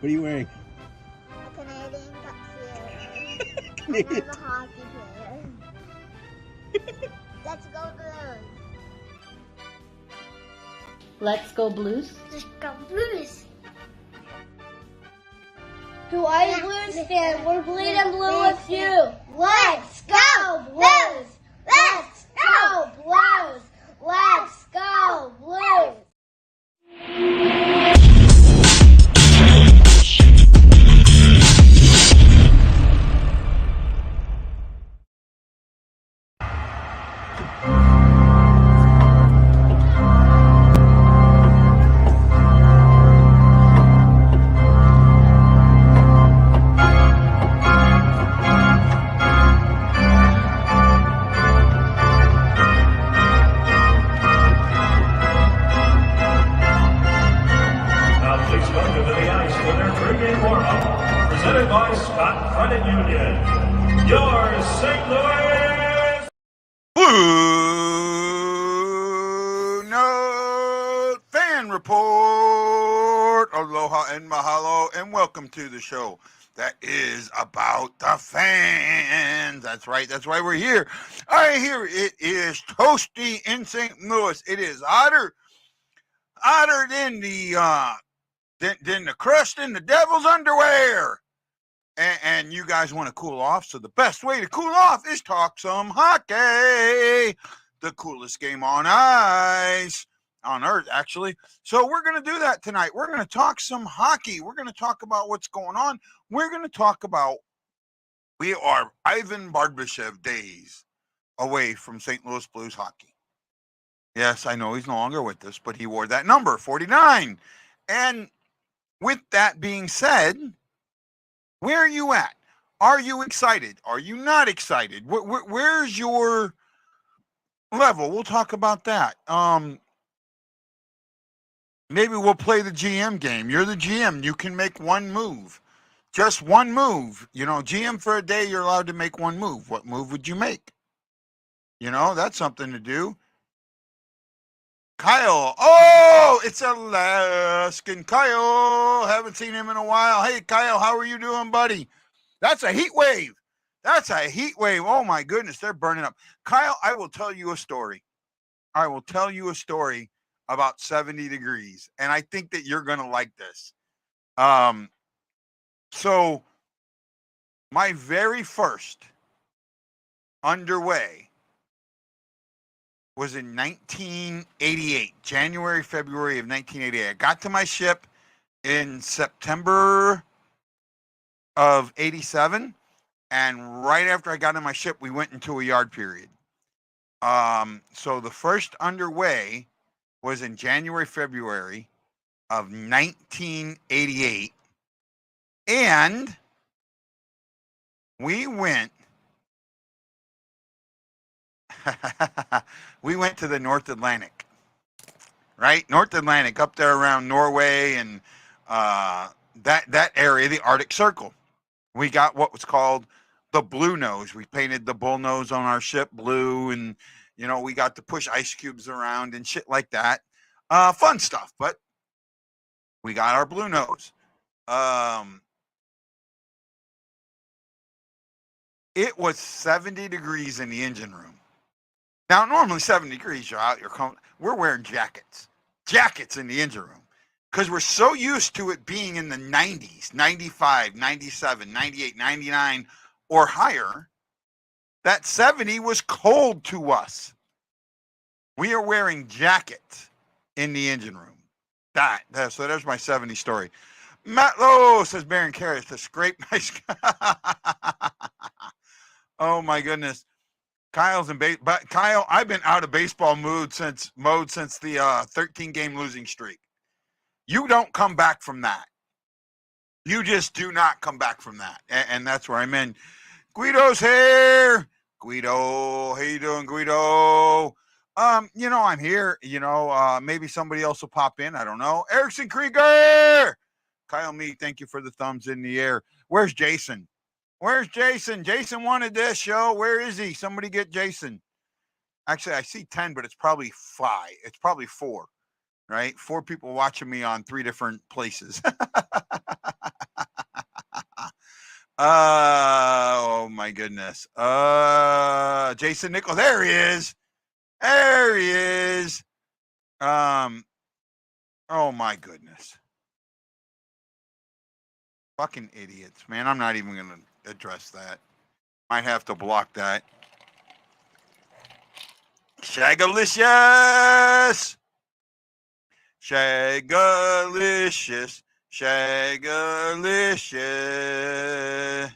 What are you wearing? A Canadian tuxedo. Canadian. I'm a hockey player. Let's go Blues. Let's go Blues. Let's go Blues. To all you Blues fans, we're bleeding blue with you. Let's go Blues. Let's go Blues. Let's go Blues. Presented by Scott Credit Union. Your St. Louis BlueNote Fan Report. Aloha and mahalo, and welcome to the show that is about the fans. That's right. That's why we're here. Here it is toasty in St. Louis. It is hotter than the crust in the devil's underwear. And you guys want to cool off, so the best way to cool off is talk some hockey. The coolest game on ice, on earth, actually. So we're going to do that tonight. We're going to talk some hockey. We're going to talk about what's going on. We're going to talk about, we are Ivan Barbashev days away from St. Louis Blues hockey. Yes, I know he's no longer with us, but he wore that number, 49. And with that being said, where are you at? Are you excited? Are you not excited? Where's your level? We'll talk about that. Maybe we'll play the GM game. You're the GM. You can make one move. Just one move. You know, GM for a day, you're allowed to make one move. What move would you make? You know, that's something to do. Kyle. Oh, it's Alaskan Kyle. Haven't seen him in a while. Hey, Kyle, how are you doing, buddy? That's a heat wave. That's a heat wave. Oh, my goodness. They're burning up. Kyle, I will tell you a story. I will tell you a story about 70 degrees, and I think that you're going to like this. So my very first underway was in 1988, January, February of 1988. I got to my ship in September of 87, and right after I got on my ship, we went into a yard period. So the first underway was in January, February of 1988, and we went to the North Atlantic, right? North Atlantic, up there around Norway and that area, the Arctic Circle. We got what was called the blue nose. We painted the bull nose on our ship blue, and you know, we got to push ice cubes around and shit like that. Fun stuff, but we got our blue nose. It was 70 degrees in the engine room. Now, normally 70 degrees, you're out, we're wearing jackets in the engine room, because we're so used to it being in the 90s, 95, 97, 98, 99, or higher, that 70 was cold to us. We are wearing jackets in the engine room. So there's my 70 story. Matt Lowe says, Baron Karras, to scrape my Oh, my goodness. But Kyle, I've been out of baseball mode since the 13-game losing streak. You don't come back from that. You just do not come back from that, and that's where I'm in. Guido's here. Guido, how you doing, Guido? You know, I'm here. You know, maybe somebody else will pop in. I don't know. Erickson Krieger. Kyle Me, thank you for the thumbs in the air. Where's Jason? Where's Jason? Jason wanted this show. Where is he? Somebody get Jason. Actually, I see 10, but it's probably 5. It's probably 4, right? 4 people watching me on 3 different places. Oh my goodness. Jason Nichols. There he is. There he is. Oh my goodness. Fucking idiots, man. I'm not even gonna address that. Might have to block that. Shagalicious. Shagalicious. Shagalicious.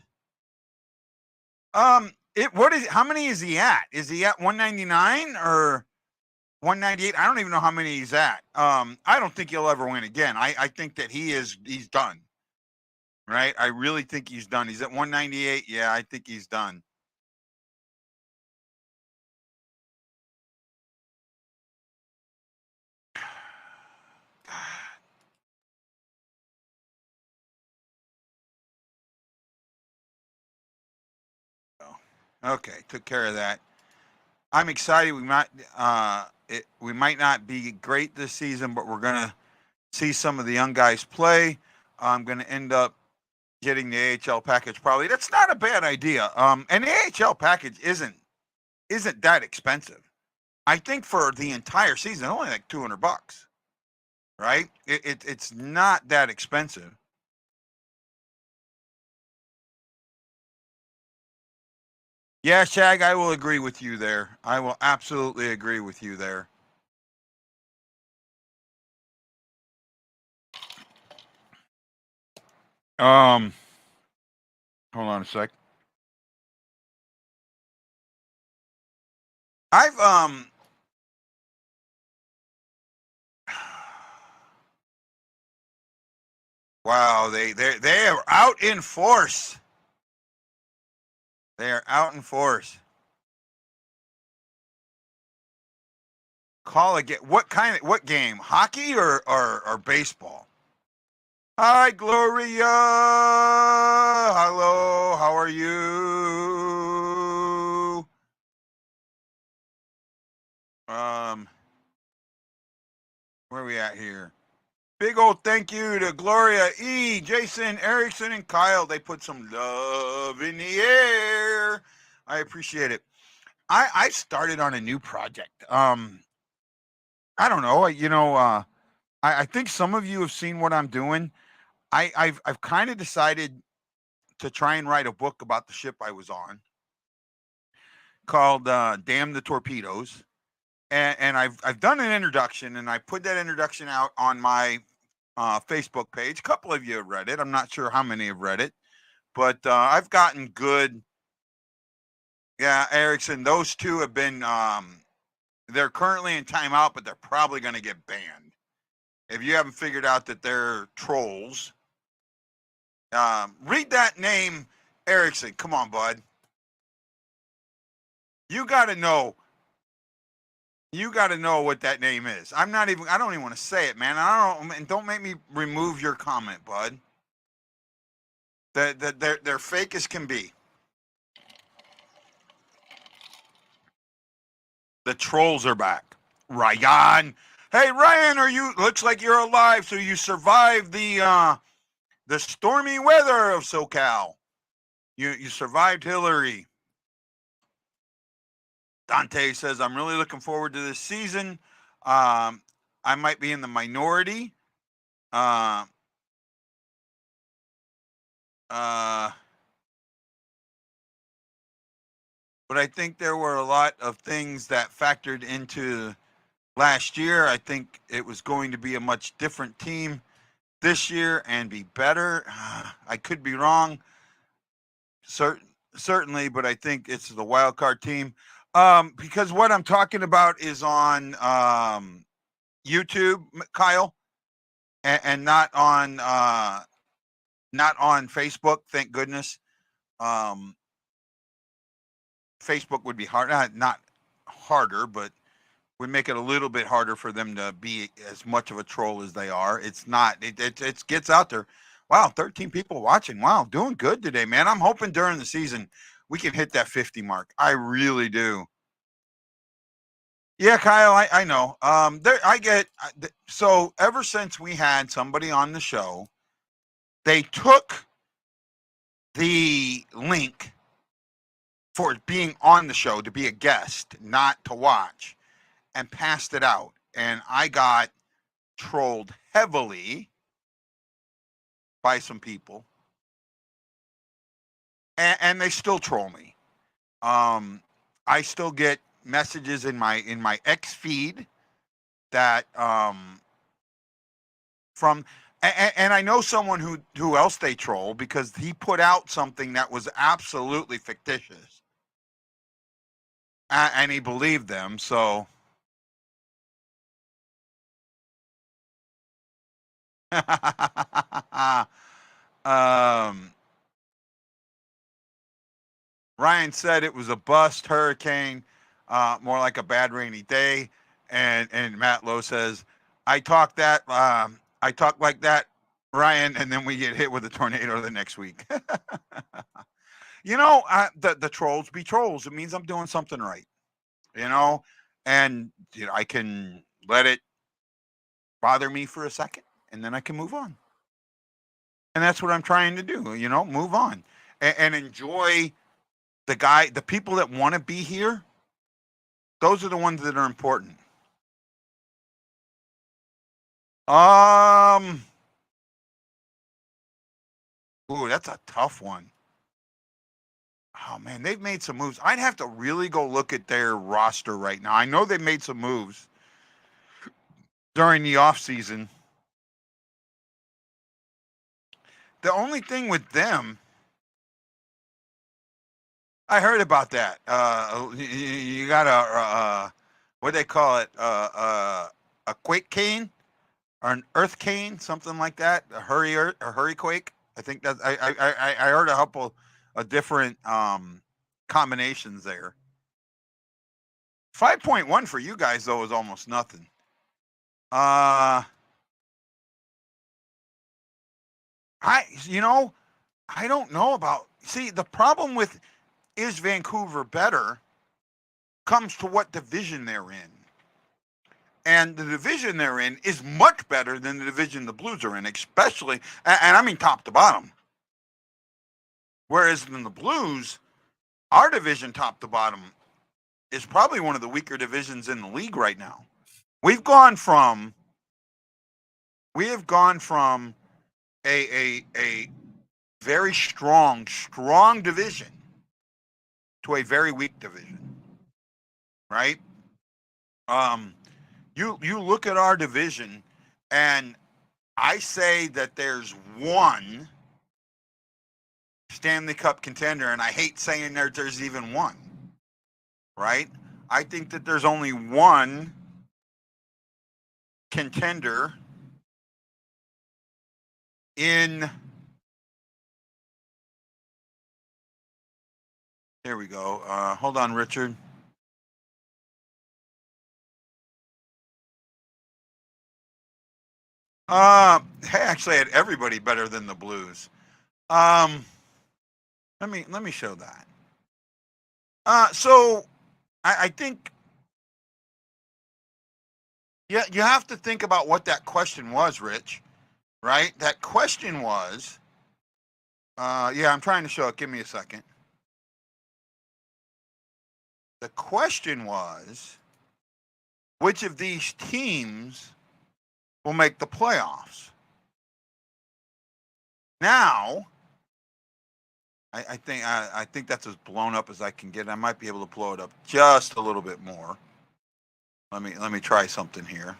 What is? How many is he at? Is he at 199 or 198? I don't even know how many he's at. I don't think he'll ever win again. I think that he's done. Right? I really think he's done. He's at 198. Yeah, I think he's done. Okay, took care of that. I'm excited. We might not be great this season, but we're gonna see some of the young guys play. I'm gonna end up getting the AHL package probably. That's not a bad idea. And the AHL package isn't that expensive. I think for the entire season, only like $200, right? It's not that expensive. Yeah, Shag, I will agree with you there. I will absolutely agree with you there. Hold on a sec. I've wow, they are out in force. They are out in force. Call again. What game? Hockey or baseball? Hi, Gloria. Hello. How are you? Where are we at here? Big old thank you to Gloria E, Jason, Erickson, and Kyle. They put some love in the air. I appreciate it. I started on a new project. I don't know. I think some of you have seen what I'm doing. I've kind of decided to try and write a book about the ship I was on called "Damn the Torpedoes," and I've done an introduction, and I put that introduction out on my Facebook page. A couple of you have read it. I'm not sure how many have read it, but I've gotten good. Yeah, Erickson, those two have been. They're currently in timeout, but they're probably going to get banned. If you haven't figured out that they're trolls, read that name, Erickson. Come on, bud. You got to know. You got to know what that name is. I don't even want to say it, man. Don't make me remove your comment, bud. They're fake as can be. The trolls are back. Ryan. Hey, Ryan, looks like you're alive, so you survived the stormy weather of SoCal. You survived Hillary. Dante says, I'm really looking forward to this season. I might be in the minority. But I think there were a lot of things that factored into last year. I think it was going to be a much different team this year and be better. I could be wrong, certainly, but I think it's the wild card team. Because what I'm talking about is on YouTube, Kyle, and not on Facebook. Thank goodness. Facebook would be hard, not harder, but would make it a little bit harder for them to be as much of a troll as they are. It's not. It gets out there. Wow, 13 people watching. Wow, doing good today, man. I'm hoping during the season we can hit that 50 mark. I really do. Yeah, Kyle, I know. So ever since we had somebody on the show, they took the link for being on the show to be a guest, not to watch, and passed it out. And I got trolled heavily by some people. And they still troll me. I still get messages in my X feed that from and I know someone who else they troll because he put out something that was absolutely fictitious, and he believed them. So Ryan said it was a bust hurricane, more like a bad rainy day, and Matt Lowe says I talk like that, Ryan, and then we get hit with a tornado the next week. The trolls be trolls. It means I'm doing something right, and I can let it bother me for a second, and then I can move on. And that's what I'm trying to do, move on and enjoy the people that want to be here. Those are the ones that are important. Ooh, that's a tough one. Oh man, they've made some moves. I'd have to really go look at their roster right now. I know they made some moves during the off season. The only thing with them, I heard about that. You got what do they call it? A quake cane or an earth cane, something like that. A hurricane. I think that I heard a couple of different combinations there. 5.1 for you guys though is almost nothing. I don't know about. See, the problem with is Vancouver better comes to what division they're in. And the division they're in is much better than the division the Blues are in, especially, and I mean top to bottom. Whereas in the Blues, our division top to bottom is probably one of the weaker divisions in the league right now. We have gone from a very strong division to a very weak division, right? You look at our division, and I say that there's one Stanley Cup contender, and I hate saying there's even one, right? I think that there's only one contender in. There we go. Hold on, Richard. I actually had everybody better than the Blues. Let me show that. So I think, yeah, you have to think about what that question was, Rich. Right? That question was, yeah, I'm trying to show it. Give me a second. The question was, which of these teams will make the playoffs? Now, I think that's as blown up as I can get. I might be able to blow it up just a little bit more. Let me try something here.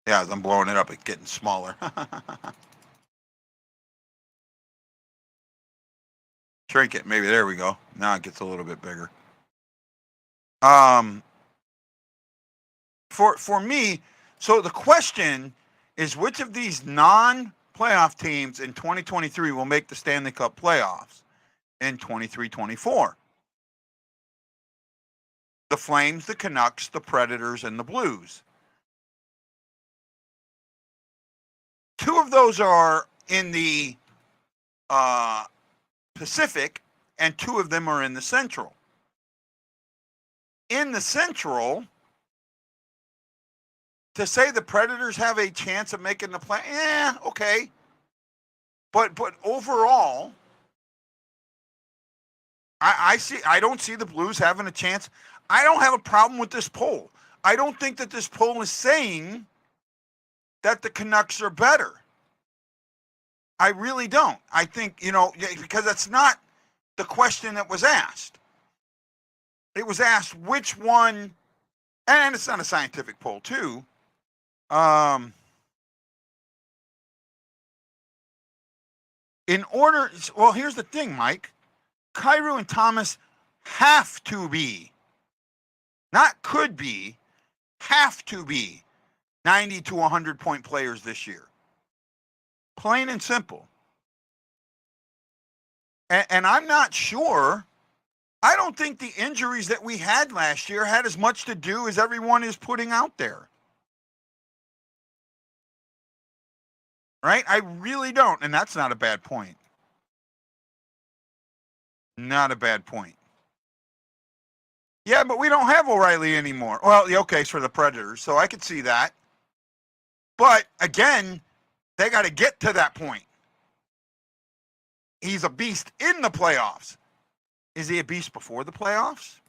Yeah, as I'm blowing it up, it's getting smaller. Shrink it. Maybe there we go. Now it gets a little bit bigger. For me, so the question is, which of these non-playoff teams in 2023 will make the Stanley Cup playoffs in 23-24? The Flames, the Canucks, the Predators, and the Blues. Two of those are in the Pacific, and two of them are in the Central. In the Central, to say the Predators have a chance of making the play, okay. But overall, I don't see the Blues having a chance. I don't have a problem with this poll. I don't think that this poll is saying that the Canucks are better. I really don't. I think, because that's not the question that was asked. It was asked which one, and it's not a scientific poll too. Here's the thing, Mike. Kyrou and Thomas have to be, not could be, have to be 90 to 100 point players this year. Plain and simple. And I'm not sure. I don't think the injuries that we had last year had as much to do as everyone is putting out there. Right? I really don't. And that's not a bad point. Not a bad point. Yeah, but we don't have O'Reilly anymore. Well, okay, it's for the Predators, so I could see that. But again, they got to get to that point. He's a beast in the playoffs. Is he a beast before the playoffs?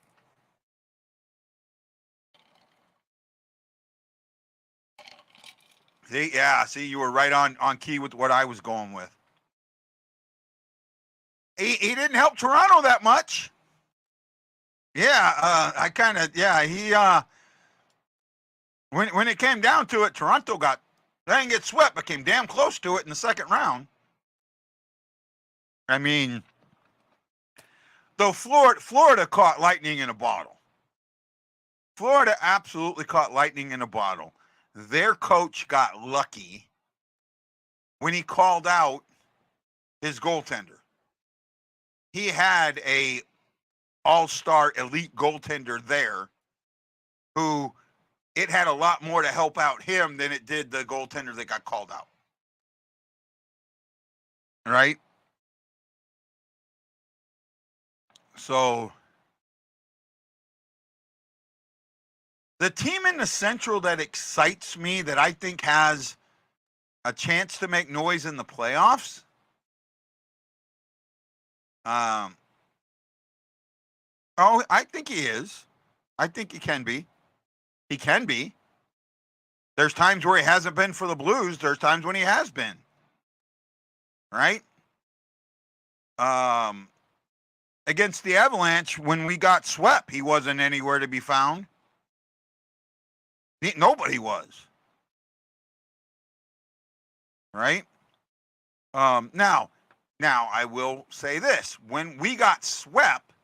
See, you were right on key with what I was going with. He didn't help Toronto that much. Yeah, when it came down to it, Toronto they didn't get swept, but came damn close to it in the second round. I mean, though Florida caught lightning in a bottle. Florida absolutely caught lightning in a bottle. Their coach got lucky when he called out his goaltender. He had a all-star elite goaltender there who it had a lot more to help out him than it did the goaltender that got called out. Right? So the team in the Central that excites me, that I think has a chance to make noise in the playoffs, I think he is. I think he can be. He can be. There's times where he hasn't been for the Blues. There's times when he has been. Right? Against the Avalanche, when we got swept, he wasn't anywhere to be found. Nobody was. Right? Now, I will say this. When we got swept,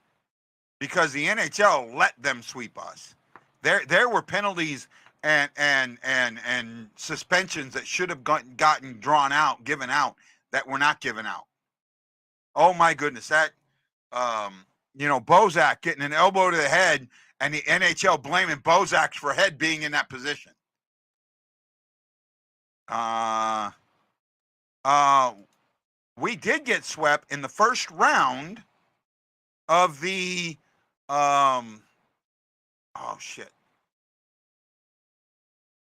because the NHL let them sweep us, there were penalties and suspensions that should have gotten given out, that were not given out. Oh my goodness, that Bozak getting an elbow to the head and the NHL blaming Bozak for head being in that position. We did get swept in the first round of the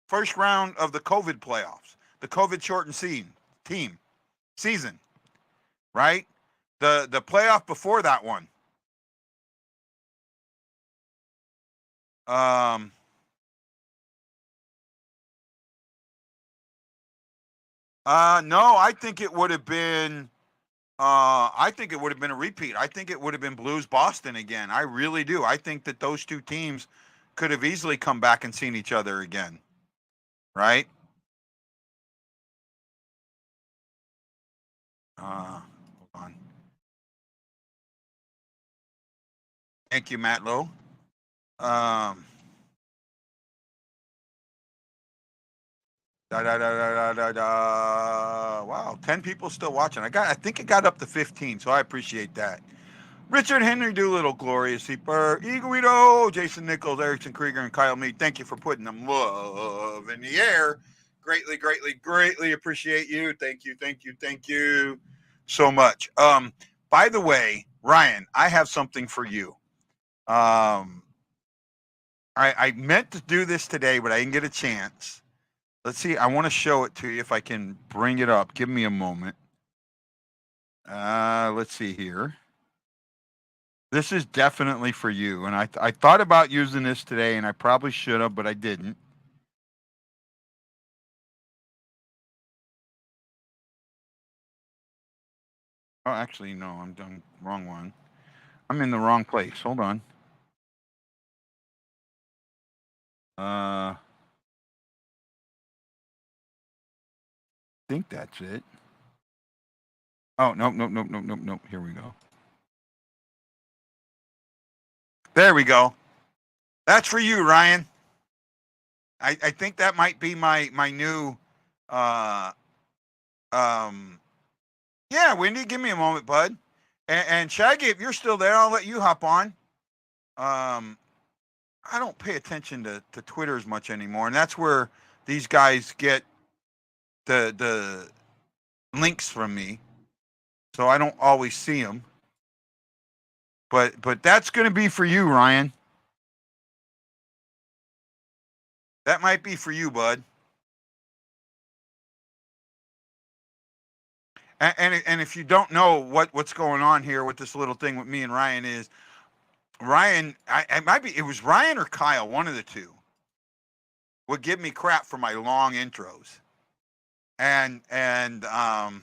first round of the COVID playoffs, the COVID shortened season, right? The playoff before that one. No, I think it would have been. I think it would have been a repeat. I think it would have been Blues Boston again. I really do. I think that those two teams could have easily come back and seen each other again. Right? Hold on. Thank you, Matt Lowe. Wow, 10 people still watching. I think it got up to 15, so I appreciate that. Richard Henry Doolittle, Glorious Seeper, Iguido, Jason Nichols, Erickson Krieger, and Kyle Mead. Thank you for putting them love in the air. Greatly, greatly, greatly appreciate you. Thank you so much. By the way, Ryan, I have something for you. I meant to do this today, but I didn't get a chance. Let's see. I want to show it to you if I can bring it up. Give me a moment. Let's see here. This is definitely for you. And I thought about using this today, and I probably should have, but I didn't. Oh, actually, no, I'm done. Wrong one. I'm in the wrong place. Hold on. I think that's it. Oh, nope. Here we go. There we go. That's for you, Ryan. I think that might be my new yeah, Wendy, give me a moment, bud. And Shaggy, if you're still there, I'll let you hop on. I don't pay attention to Twitter as much anymore, and that's where these guys get the links from me, so I don't always see them. But that's going to be for you, Ryan. That might be for you, bud. And if you don't know what's going on here with this little thing with me and Ryan is, Ryan, it was Ryan or Kyle, one of the two, would give me crap for my long intros. And I've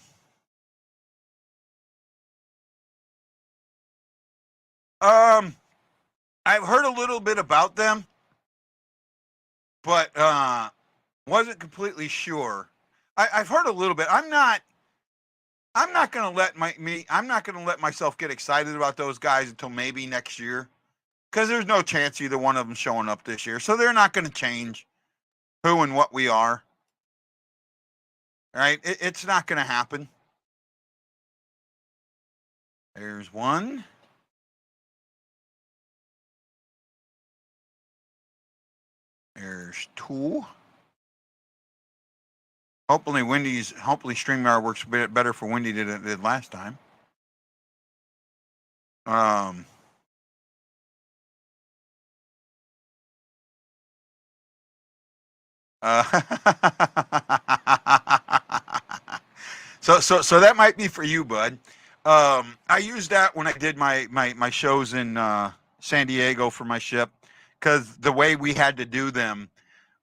heard a little bit about them, but wasn't completely sure. I've heard a little bit. I'm not going to let myself get excited about those guys until maybe next year, because there's no chance either one of them showing up this year. So they're not going to change who and what we are. Right? It's not going to happen. There's one. There's two. Hopefully StreamYard works a bit better for Wendy than it did last time. So that might be for you, bud. I used that when I did my shows in San Diego for my ship, because the way we had to do them,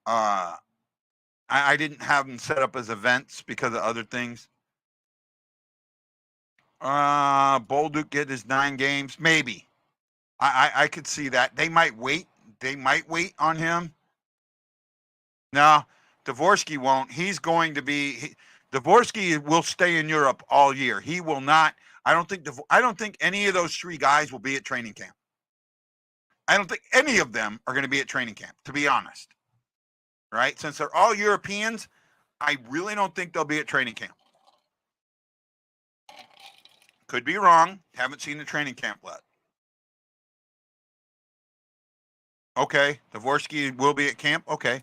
I didn't have them set up as events because of other things. Bolduc get his 9 games, maybe. I could see that. They might wait. On him. No, Dvorsky won't. He's going to be. Dvorsky will stay in Europe all year. He will not. I don't think any of those 3 guys will be at training camp. I don't think any of them are going to be at training camp, to be honest. Right? Since they're all Europeans, I really don't think they'll be at training camp. Could be wrong. Haven't seen the training camp yet. Okay. Dvorsky will be at camp. Okay.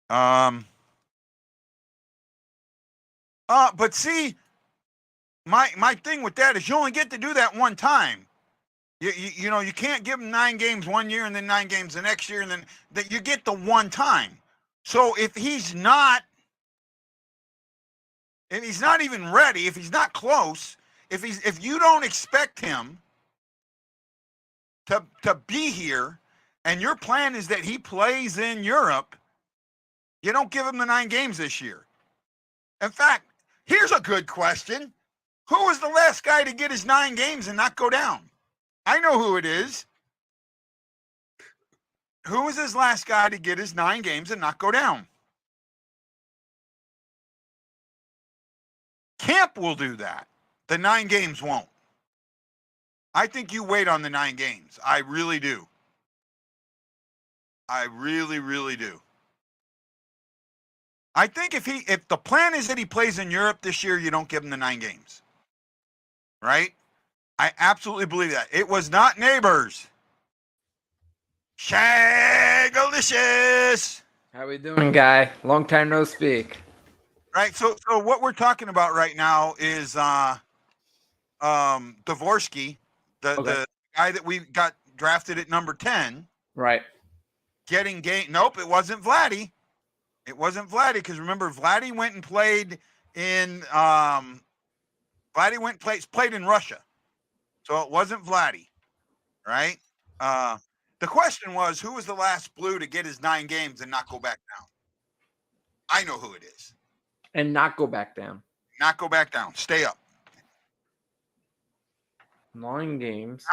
But see, my thing with that is you only get to do that one time. You know, you can't give him 9 games one year and then 9 games the next year, and then that you get the one time. So if he's not even ready, if he's not close, if you don't expect him to be here, and your plan is that he plays in Europe, you don't give him the 9 games this year. In fact, here's a good question. Who was the last guy to get his 9 games and not go down? I know who it is. Who was his last guy to get his 9 games and not go down? Camp will do that. The 9 games won't. I think you wait on the 9 games. I really do. I really, really do. I think if the plan is that he plays in Europe this year, you don't give him the 9 games. Right? I absolutely believe that. It was not neighbors. Shagalicious. How we doing, guy? Long time no speak. Right. So what we're talking about right now is Dvorsky, the guy that we got drafted at number 10. Right. Getting game. Nope, it wasn't Vladdy. It wasn't Vladdy, because remember, Vladdy went and played in Vladdy played in Russia, so it wasn't Vladdy, right? The question was, who was the last Blue to get his 9 games and not go back down? I know who it is. And not go back down. Not go back down. Stay up. 9 games.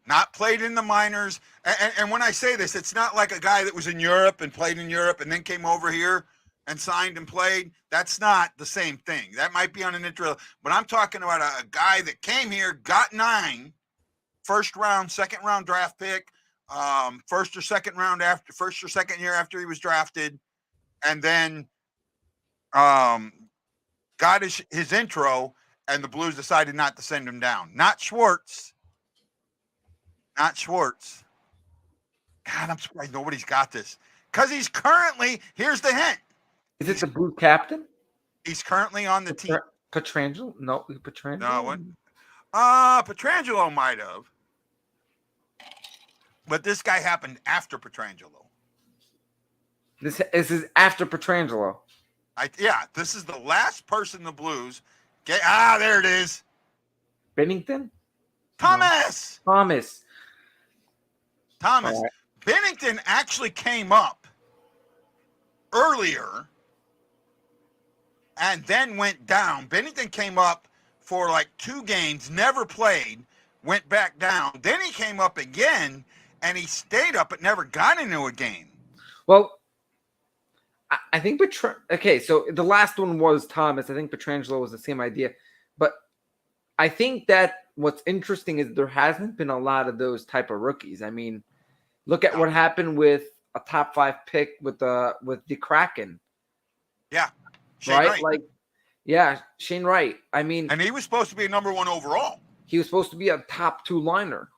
Not played in the minors. And when I say this, it's not like a guy that was in Europe and played in Europe and then came over here and signed and played. That's not the same thing. That might be on an intro. But I'm talking about a guy that came here, got 9, first round, second round draft pick, first or second year after he was drafted, and then got his intro, and the Blues decided not to send him down. Not Schwartz. God, I'm surprised nobody's got this. Because he's currently, here's the hint. Is it the Blue captain? He's currently on the team. Petrangelo? No, Petrangelo. No, what? Petrangelo might have. But this guy happened after Petrangelo. This is after Petrangelo. This is the last person the Blues get. There it is. Bennington? Thomas. No. Thomas. Right. Bennington actually came up earlier and then went down. Bennington came up for like 2 games, never played, went back down. Then he came up again, and he stayed up but never got into a game. Well, I think okay, so the last one was Thomas. I think Petrangelo was the same idea. But I think that what's interesting is there hasn't been a lot of those type of rookies. I mean, look at what happened with a top 5 pick with the Kraken. Yeah. Shane Wright. Shane Wright. I mean, and he was supposed to be a number 1 overall. He was supposed to be a top 2 liner.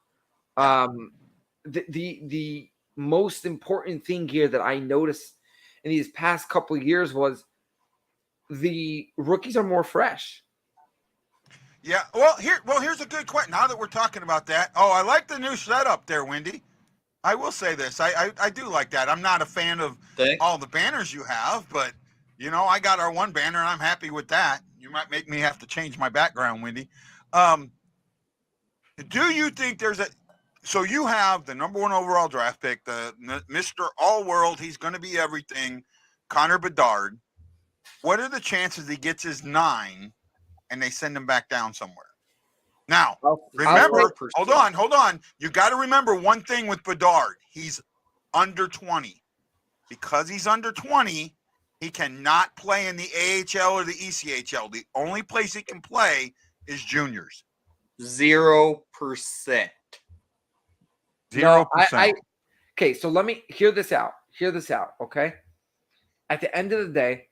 The most important thing here that I noticed in these past couple of years was the rookies are more fresh. Yeah. Here's a good question. Now that we're talking about that. Oh, I like the new setup there, Wendy. I will say this. I do like that. I'm not a fan of all the banners you have, but, I got our one banner, and I'm happy with that. You might make me have to change my background, Wendy. Do you think so you have the number 1 overall draft pick, the Mr. All-World, he's going to be everything, Connor Bedard. What are the chances he gets his 9 and they send him back down somewhere? Now, remember, hold on. You got to remember one thing with Bedard. He's under 20. Because he's under 20, he cannot play in the AHL or the ECHL. The only place he can play is juniors. 0%. 0%. Okay, so let me hear this out, okay? At the end of the day,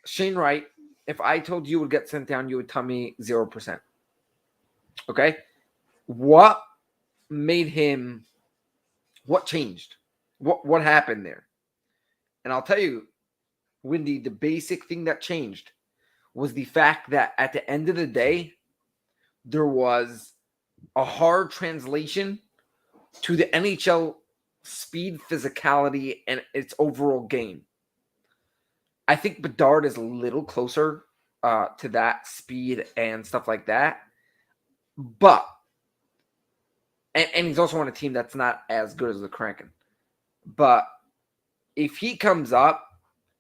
Shane Wright, if I told you would get sent down, you would tell me 0%. Okay? What made him – what changed? What happened there? And I'll tell you, Wendy, the basic thing that changed was the fact that at the end of the day, there was a hard translation to the NHL speed, physicality, and its overall game. I think Bedard is a little closer to that speed and stuff like that. But, and he's also on a team that's not as good as the Kraken. But if he comes up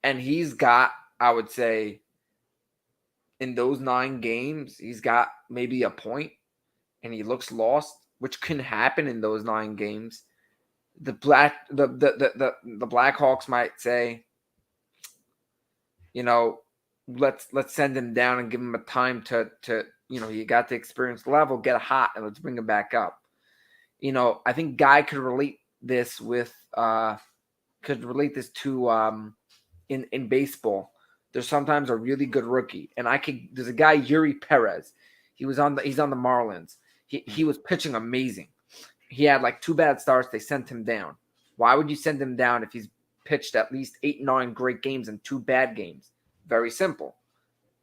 and he's got, I would say, in those 9 games, he's got maybe a point and he looks lost, which can happen in those 9 games. The Blackhawks might say, let's send him down and give him a time to you got the experience level, get hot, and let's bring him back up. I think Guy could relate this to in baseball. There's sometimes a really good rookie, and there's a guy, Yuri Perez. He's on the Marlins. He was pitching amazing. He had like 2 bad starts. They sent him down. Why would you send him down if he's pitched at least 8-9 great games and 2 bad games? Very simple.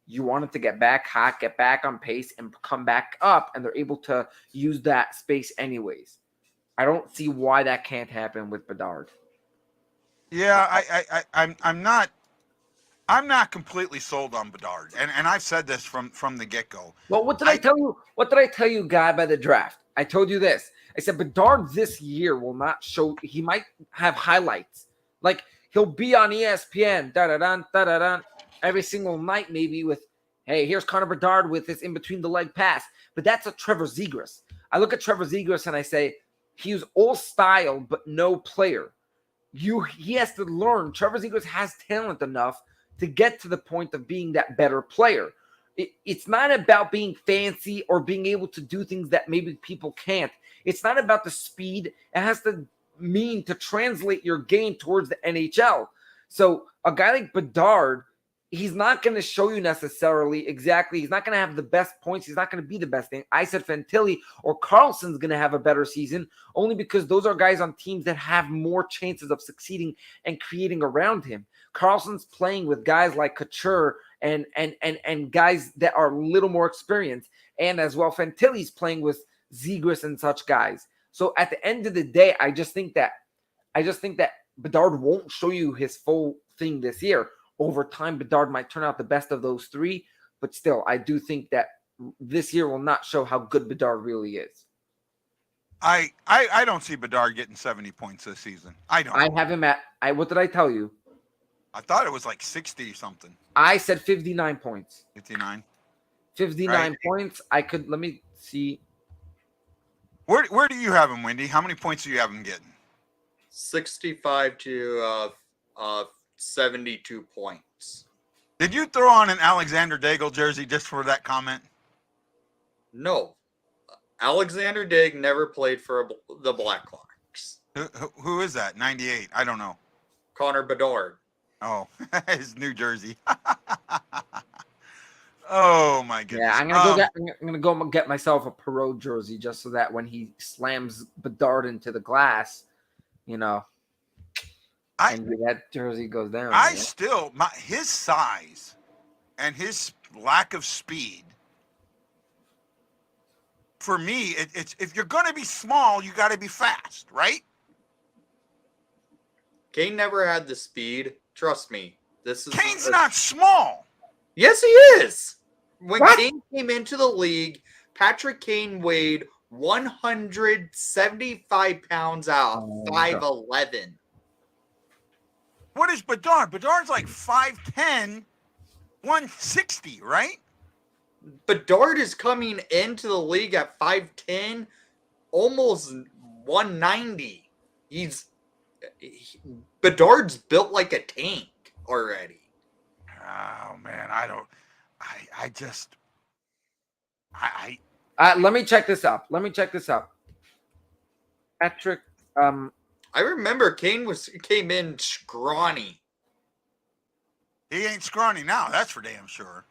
You want him to get back hot, get back on pace, and come back up, and they're able to use that space anyways. I don't see why that can't happen with Bedard. Yeah, I'm not I'm not completely sold on Bedard, and I've said this from the get go. Well, what did I tell you? What did I tell you, guy, by the draft? I told you this. I said Bedard this year will not show. He might have highlights, like he'll be on ESPN, da da da da da da, every single night, maybe with, hey, here's Connor Bedard with this in between the leg pass. But that's a Trevor Zegras. I look at Trevor Zegras and I say he's all style but no player. He has to learn. Trevor Zegras has talent enough to get to the point of being that better player. It's not about being fancy or being able to do things that maybe people can't. It's not about the speed. It has to mean to translate your game towards the NHL. So a guy like Bedard, he's not going to show you necessarily exactly. He's not going to have the best points. He's not going to be the best thing. I said Fantilli or Carlson's going to have a better season only because those are guys on teams that have more chances of succeeding and creating around him. Carlson's playing with guys like Couture and guys that are a little more experienced. And as well, Fantilli's playing with Zegras and such guys. So at the end of the day, I just think that Bedard won't show you his full thing this year. Over time, Bedard might turn out the best of those three, but still, I do think that this year will not show how good Bedard really is. I don't see Bedard getting 70 points this season. I don't. I have him at, what did I tell you? I thought it was like 60 or something. I said 59 points. 59. 59 points. Let me see. Where do you have him, Wendy? How many points do you have him getting? 65 to 72 points. Did you throw on an Alexander Daigle jersey just for that comment? No. Alexander Dig never played for the Blackhawks. Who is that? 98. I don't know. Connor Bedard. Oh, his New Jersey. Oh my goodness. Yeah, I'm gonna go get myself a Perot jersey just so that when he slams Bedard into the glass, and that jersey goes down. His size and his lack of speed. For me, it's if you're going to be small, you got to be fast, right? Kane never had the speed. Trust me. Kane's not small. Yes, he is. When Kane came into the league, Patrick Kane weighed 175 pounds out, 5'11". What is Bedard? Bedard's like 5'10", 160, right? Bedard is coming into the league at 5'10", almost 190. Bedard's built like a tank already. Oh man, let me check this out. Patrick, I remember Kane came in scrawny. He ain't scrawny now, that's for damn sure.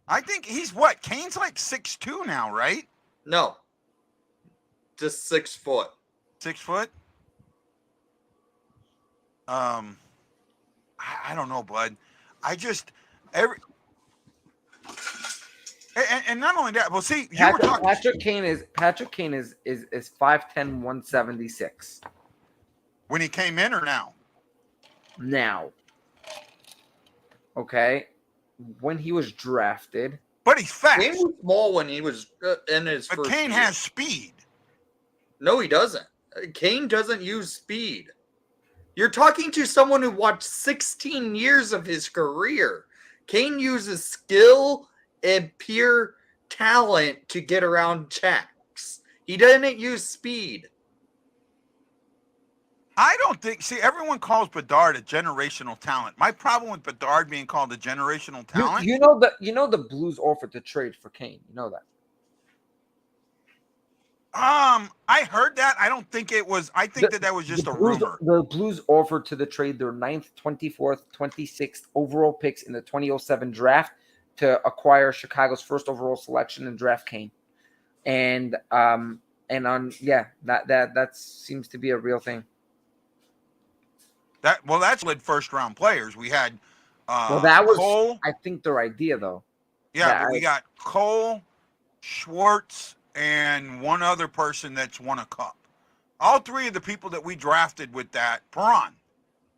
I think he's what? Kane's like 6'2" now, right? No. Just 6 foot. 6 foot? I don't know, bud. And not only that, well, see, Patrick Kane is 5'10", 176. When he came in or now? Now. Okay. When he was drafted. But he's fast. Kane was small when he was in his first Kane year. has speed. No, he doesn't. Kane doesn't use speed. You're talking to someone who watched 16 years of his career. Kane uses skill and pure talent to get around checks. He doesn't use speed. I don't think. See, everyone calls Bedard a generational talent. My problem with Bedard being called a generational talent. You know the Blues offered to trade for Kane. You know that. I heard that. I don't think it was. I think that was just a rumor. The Blues offered to trade their 9th, 24th, 26th overall picks in the 2007 draft to acquire Chicago's first overall selection and draft Kane. That seems to be a real thing. That's led first round players. We had that was Cole. I think their idea though. Yeah, but we got Cole, Schwartz, and one other person that's won a cup. All three of the people that we drafted with that, Perron.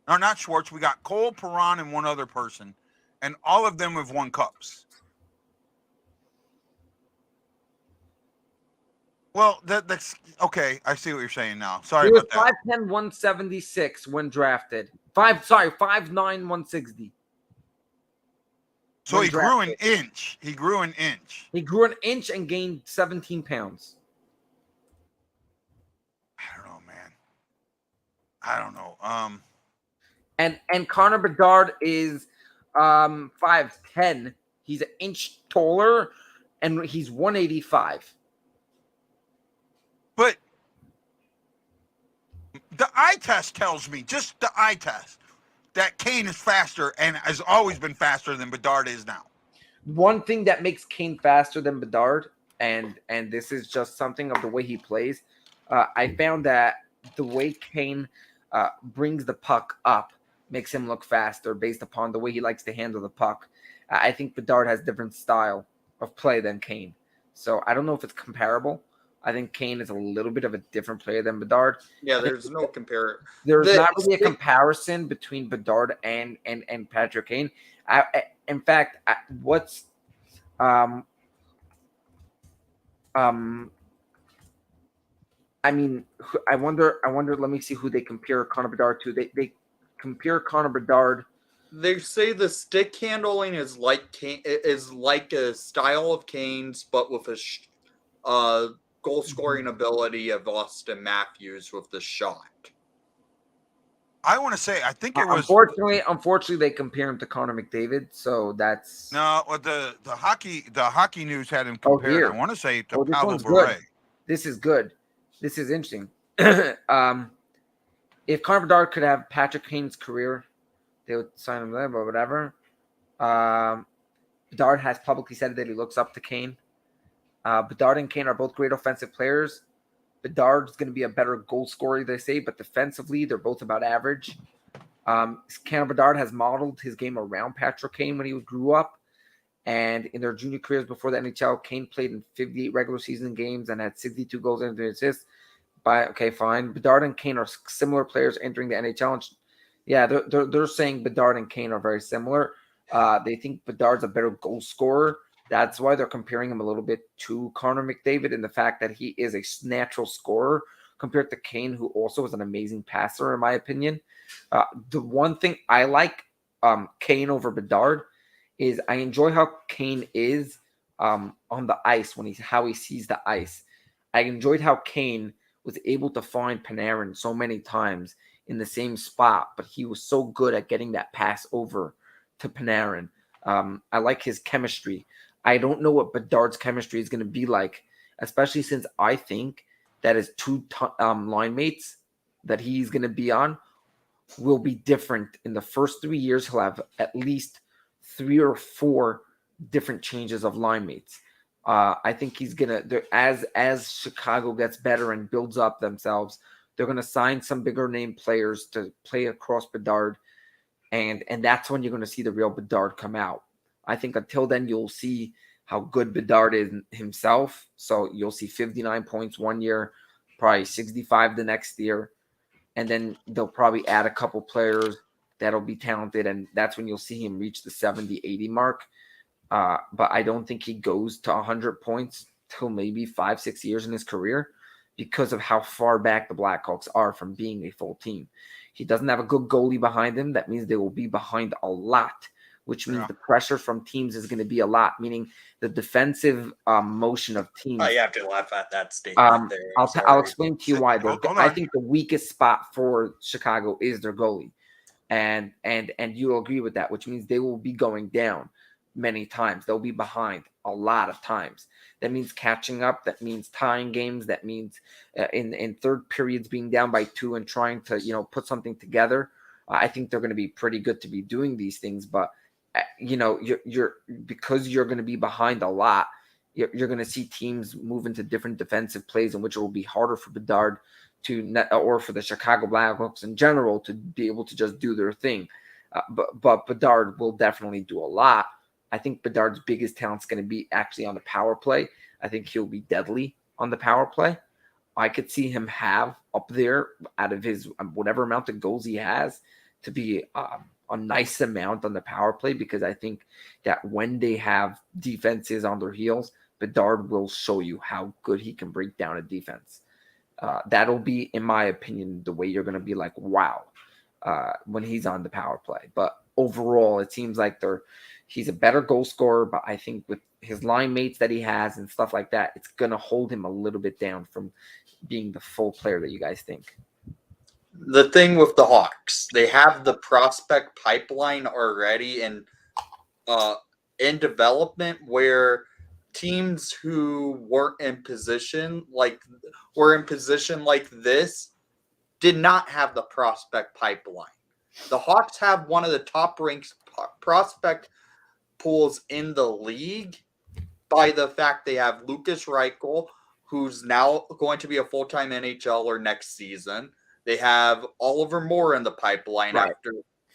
No, not Schwartz. We got Cole, Perron, and one other person, and all of them have won cups. Well, that's okay. I see what you're saying now. Sorry He was about that. 5'10", 176 when drafted. 5'9", 160. So when he grew an drafted. inch. He grew an inch. He grew an inch and gained 17 pounds. I don't know, man. I don't know. And Connor Bedard is 5'10". He's an inch taller, and he's 185. But the eye test tells me, just the eye test, that Kane is faster and has always been faster than Bedard is now. One thing that makes Kane faster than Bedard, and this is just something of the way he plays, I found that the way Kane brings the puck up makes him look faster based upon the way he likes to handle the puck. I think Bedard has different style of play than Kane. So I don't know if it's comparable. I think Kane is a little bit of a different player than Bedard. Yeah, there's no compare. There's not really a comparison between Bedard and Patrick Kane. In fact, what's I mean, I wonder. Let me see who they compare Connor Bedard to. They compare Connor Bedard. They say the stick handling is like Kane, is like a style of Kane's, but with a goal scoring ability of Austin Matthews with the shot. I want to say, I think it was. Unfortunately, they compare him to Connor McDavid. So that's No. Well, the hockey news had him compared. I want to say to Pavel Bure. This is good. This is interesting. If Connor Bedard could have Patrick Kane's career, they would sign him there, but whatever. Bedard has publicly said that he looks up to Kane. Bedard and Kane are both great offensive players. Bedard's going to be a better goal scorer, they say, but defensively, they're both about average. Connor Bedard has modeled his game around Patrick Kane when he grew up. And in their junior careers before the NHL, Kane played in 58 regular season games and had 62 goals and 3 assists. Okay, fine. Bedard and Kane are similar players entering the NHL. And yeah, they're saying Bedard and Kane are very similar. They think Bedard's a better goal scorer. That's why they're comparing him a little bit to Connor McDavid in the fact that he is a natural scorer compared to Kane, who also is an amazing passer, in my opinion. The one thing I like Kane over Bedard is I enjoy how Kane is on the ice how he sees the ice. I enjoyed how Kane was able to find Panarin so many times in the same spot, but he was so good at getting that pass over to Panarin. I like his chemistry. I don't know what Bedard's chemistry is going to be like, especially since I think that his two line mates that he's going to be on will be different. In the first 3 years, he'll have at least 3 or 4 different changes of line mates. I think he's going to, as Chicago gets better and builds up themselves, they're going to sign some bigger name players to play across Bedard. And that's when you're going to see the real Bedard come out. I think until then, you'll see how good Bedard is himself. So you'll see 59 points one year, probably 65 the next year. And then they'll probably add a couple players that'll be talented. And that's when you'll see him reach the 70, 80 mark. But I don't think he goes to 100 points till maybe 5-6 years in his career because of how far back the Blackhawks are from being a full team. He doesn't have a good goalie behind him. That means they will be behind a lot, which means the pressure from teams is going to be a lot, meaning the defensive motion of teams. You have to laugh at that statement there. I'll explain to you why. I think the weakest spot for Chicago is their goalie. And you'll agree with that, which means they will be going down many times. They'll be behind a lot of times. That means catching up. That means tying games. That means in third periods being down by 2 and trying to, put something together. I think they're going to be pretty good to be doing these things, but you're because you're going to be behind a lot. You're going to see teams move into different defensive plays in which it will be harder for Bedard or for the Chicago Blackhawks in general to be able to just do their thing. But Bedard will definitely do a lot. I think Bedard's biggest talent is going to be actually on the power play. I think he'll be deadly on the power play. I could see him have up there out of his whatever amount of goals he has, to be a nice amount on the power play, because I think that when they have defenses on their heels, Bedard will show you how good he can break down a defense. That'll be, in my opinion, the way you're going to be like, wow, when he's on the power play. But overall, it seems like he's a better goal scorer, but I think with his line mates that he has and stuff like that, it's going to hold him a little bit down from being the full player that you guys think. The thing with the Hawks, they have the prospect pipeline already in development, where teams who weren't in position like this did not have the prospect pipeline. The Hawks have one of the top ranked prospect pools in the league by the fact they have Lucas Reichel, who's now going to be a full-time NHLer next season. They have Oliver Moore in the pipeline, Right,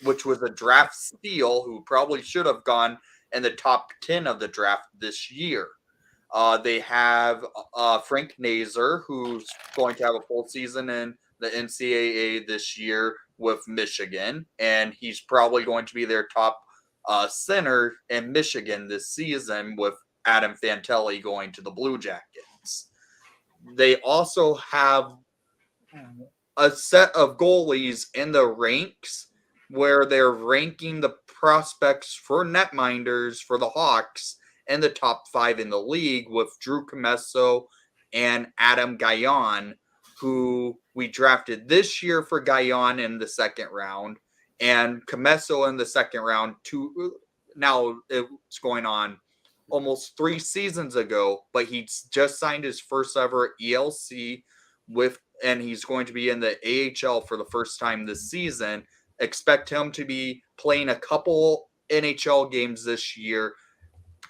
which was a draft steal, who probably should have gone in the top 10 of the draft this year. They have Frank Nazar, who's going to have a full season in the NCAA this year with Michigan, and he's probably going to be their top center in Michigan this season, with Adam Fantilli going to the Blue Jackets. They also have a set of goalies in the ranks where they're ranking the prospects for netminders for the Hawks in the top 5 in the league, with Drew Commesso and Adam Gajan, who we drafted this year for Gajan in the second round, and Commesso in the second round. Now it's going on almost 3 seasons ago, but he's just signed his first ever ELC and he's going to be in the AHL for the first time this season. Expect him to be playing a couple NHL games this year,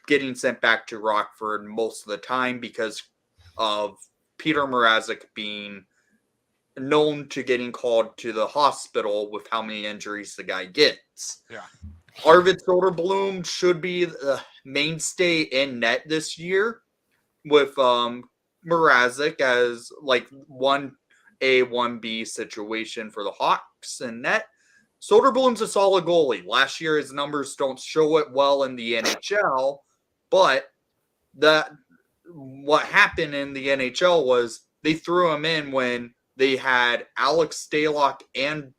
getting sent back to Rockford most of the time because of Peter Mrazek being known to getting called to the hospital with how many injuries the guy gets. Yeah. Arvid Soderblom should be the mainstay in net this year, with Mrazek as like 1A, 1B situation for the Hawks in net. Soderblom's a solid goalie. Last year, his numbers don't show it well in the NHL, but what happened in the NHL was they threw him in when they had Alex Stalock and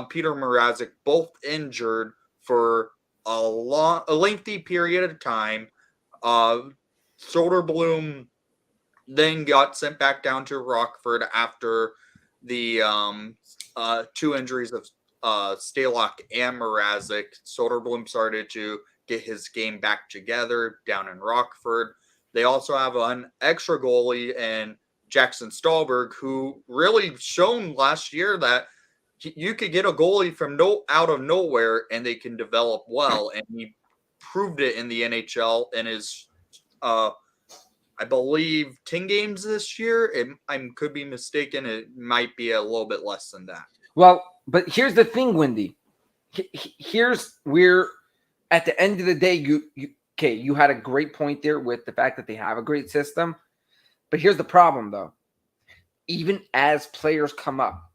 Peter Mrazek both injured for a lengthy period of time. Soderblom then got sent back down to Rockford after the 2 injuries of Stalock and Mrazek. Soderblom started to get his game back together down in Rockford. They also have an extra goalie in Jackson Stahlberg, who really shown last year that you could get a goalie from out of nowhere and they can develop well, and he proved it in the NHL in his I believe 10 games this year. I could be mistaken. It might be a little bit less than that. Well, but here's the thing, Wendy. Here's where, at the end of the day, you had a great point there with the fact that they have a great system. But here's the problem, though. Even as players come up,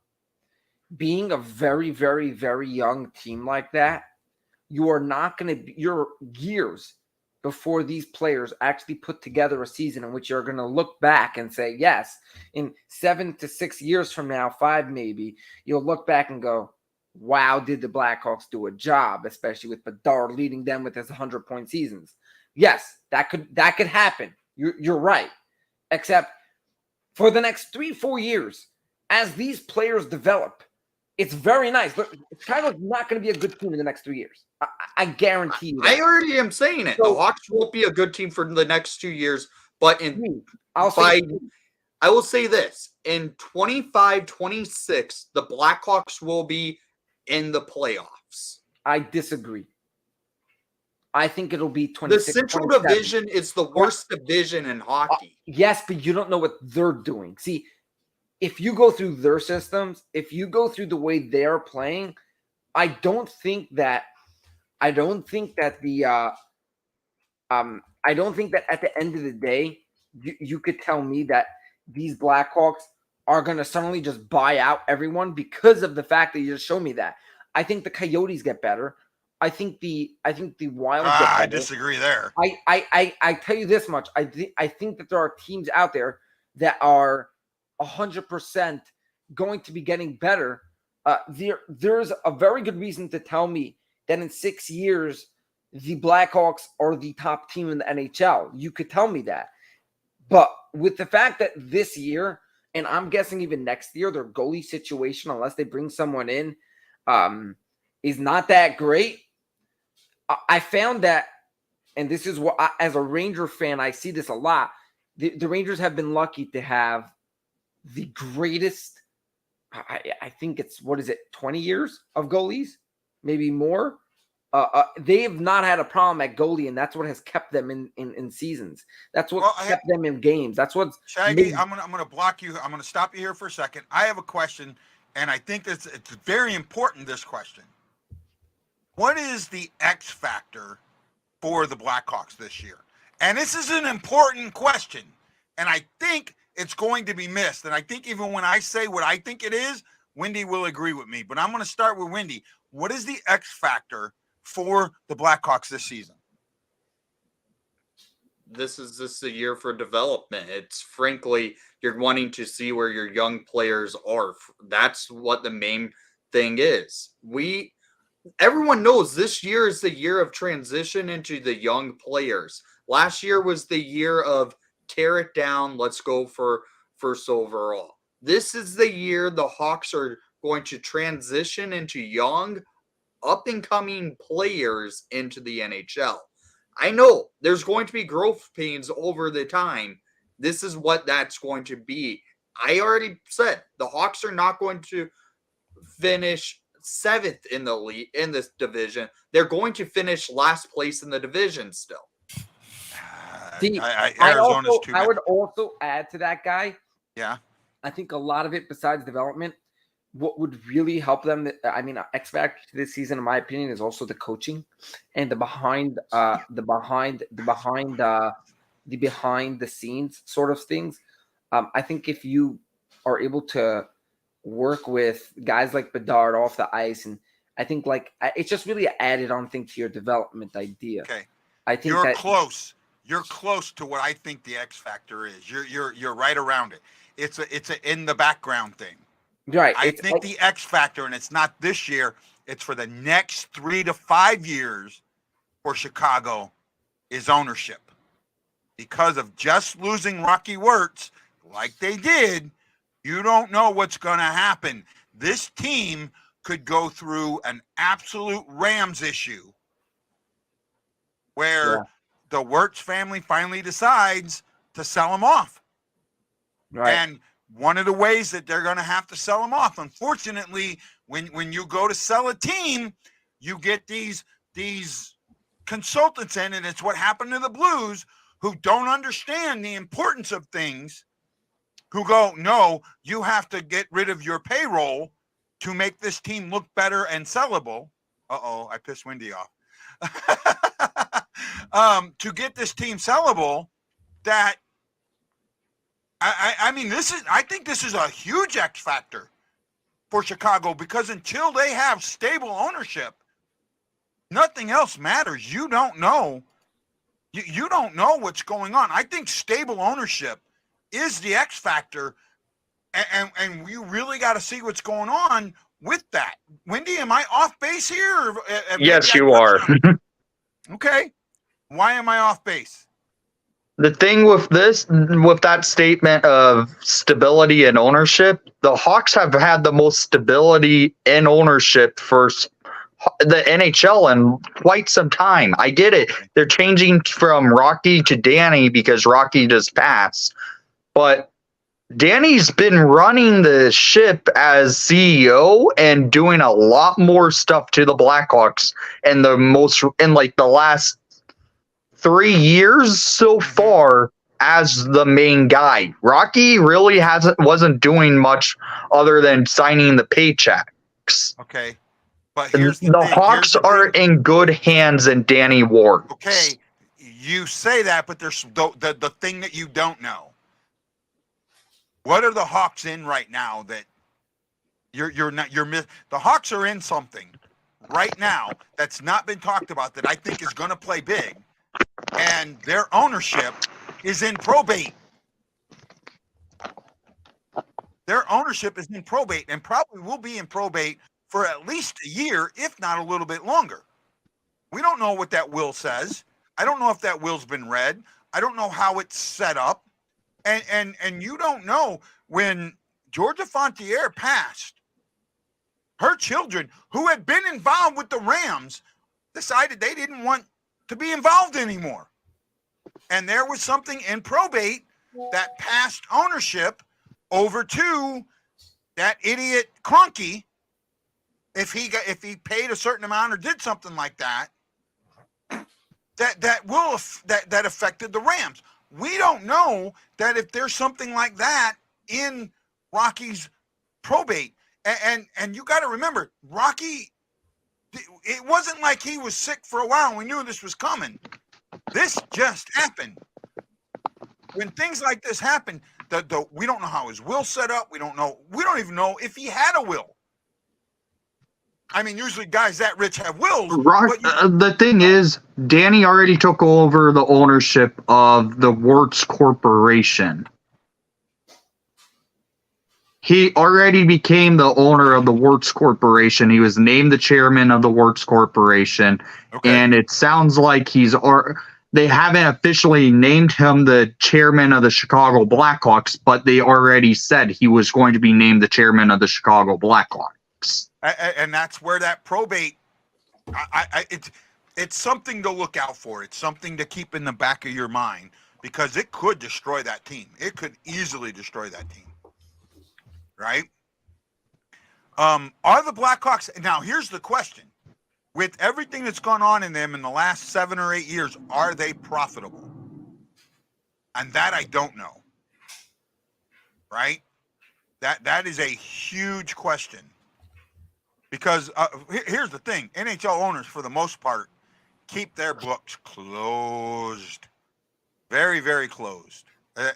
being a very, very, very young team like that, you are not going to – you're years before these players actually put together a season in which you're going to look back and say, yes, in 7 to 6 years from now, 5 maybe, you'll look back and go, wow, did the Blackhawks do a job, especially with Bedard leading them with his 100-point seasons. Yes, that could happen. You're right. Except for the next 3-4 years, as these players develop, it's very nice. Look, it's kind of not going to be a good team in the next 3 years. I guarantee you that. I already am saying it. So, the Hawks won't be a good team for the next 2 years, but I will say this. In 25-26, the Blackhawks will be in the playoffs. I disagree. I think it'll be 26. The Central 27. Division is the worst division in hockey. Yes, but you don't know what they're doing. See, if you go through their systems, if you go through the way they're playing, I don't think that at the end of the day, you could tell me that these Blackhawks are going to suddenly just buy out everyone because of the fact that you just showed me that. I think the Coyotes get better. I think the Wild get I better. disagree there. I tell you this much. I think that there are teams out there that are 100% going to be getting better. There's a very good reason to tell me that in 6 years, the Blackhawks are the top team in the NHL. You could tell me that. But with the fact that this year, and I'm guessing even next year, their goalie situation, unless they bring someone in, is not that great. I found that, and this is what, as a Ranger fan, I see this a lot. The Rangers have been lucky to have the greatest, I think it's, 20 years of goalies? Maybe more? They have not had a problem at goalie, and that's what has kept them in seasons. That's what kept them in games. That's what's Shaggy, I'm gonna block you. I'm gonna stop you here for a second. I have a question, and I think it's very important, this question. What is the X factor for the Blackhawks this year? And this is an important question, and I think it's going to be missed. And I think even when I say what I think it is, Wendy will agree with me. But I'm going to start with Wendy. What is the X factor for the Blackhawks this season? This is a year for development. It's frankly, you're wanting to see where your young players are. That's what the main thing is. Everyone knows this year is the year of transition into the young players. Last year was the year of tear it down. Let's go for first overall. This is the year the Hawks are going to transition into young, up-and-coming players into the NHL. I know there's going to be growth pains over the time. This is what that's going to be. I already said the Hawks are not going to finish 7th in the league in this division. They're going to finish last place in the division still. I would also add to that, guy. Yeah. I think a lot of it, besides development, what would really help them, X factor this season, in my opinion, is also the coaching and the behind the scenes sort of things. I think if you are able to work with guys like Bedard off the ice, and I think it's just really an added on thing to your development idea. Okay, I think you're close. You're close to what I think the X factor is. You're right around it. It's a in the background thing. Right. I think the X factor, and it's not this year, it's for the next 3 to 5 years for Chicago, is ownership. Because of just losing Rocky Wirtz like they did, you don't know what's going to happen. This team could go through an absolute Rams issue where the Wirtz family finally decides to sell him off. Right. And one of the ways that they're going to have to sell him off, unfortunately, when you go to sell a team, you get these consultants in, and it's what happened to the Blues, who don't understand the importance of things, who go, no, you have to get rid of your payroll to make this team look better and sellable. Uh-oh, I pissed Wendy off. To get this team sellable, that I think this is a huge X factor for Chicago, because until they have stable ownership, nothing else matters. You don't know. You don't know what's going on. I think stable ownership is the X factor, and we really got to see what's going on with that. Wendy, am I off base here? Yes, you are. Okay. Why am I off base? The thing with that statement of stability and ownership, the Hawks have had the most stability in ownership for the NHL in quite some time. I get it. They're changing from Rocky to Danny because Rocky just passed. But Danny's been running the ship as CEO and doing a lot more stuff to the Blackhawks in the last 3 years so far as the main guy. Rocky really wasn't doing much other than signing the paychecks. Okay. But here's the thing. Hawks are in good hands in Danny Ward. Okay. You say that, but there's the thing that you don't know. What are the Hawks in right now that you're not? The Hawks are in something. right now that's not been talked about that I think is going to play big, and their ownership is in probate. Their ownership is in probate and probably will be in probate for at least a year, if not a little bit longer. We don't know what that will says. I don't know if that will's been read. I don't know how it's set up. And you don't know when Georgia Fontier passed, her children who had been involved with the Rams decided they didn't want to be involved anymore. And there was something in probate that passed ownership over to that idiot Kroenke. If he paid a certain amount or did something like that, that affected the Rams. We don't know that if there's something like that in Rocky's probate. And you got to remember, Rocky, it wasn't like he was sick for a while and we knew this was coming. This just happened. When things like this happen, we don't know how his will set up. We don't even know if he had a will. I mean, usually guys that rich have wills. The thing is, Danny already took over the ownership of the Wirtz Corporation. He already became the owner of the Wirtz Corporation. He was named the chairman of the Wirtz Corporation. Okay. And it sounds like they haven't officially named him the chairman of the Chicago Blackhawks, but they already said he was going to be named the chairman of the Chicago Blackhawks. And that's where that probate, it's something to look out for. It's something to keep in the back of your mind because it could destroy that team. It could easily destroy that team. Right? Are the Blackhawks, now here's the question. With everything that's gone on in them in the last 7 or 8 years, are they profitable? And that I don't know. Right? That is a huge question. Because here's the thing. NHL owners, for the most part, keep their books closed. Very, very closed. Hey,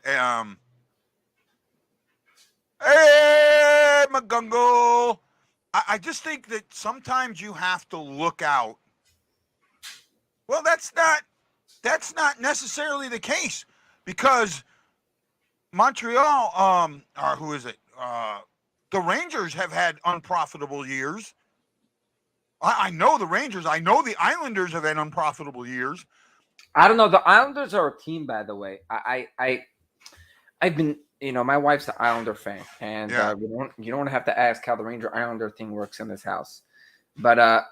McGungle. I just think that sometimes you have to look out. Well, that's not necessarily the case because Montreal, or who is it? The Rangers have had unprofitable years. I know the Rangers. I know the Islanders have had unprofitable years. I don't know. The Islanders are a team, by the way. I've been, my wife's an Islander fan, and you don't have to ask how the Ranger Islander thing works in this house. But I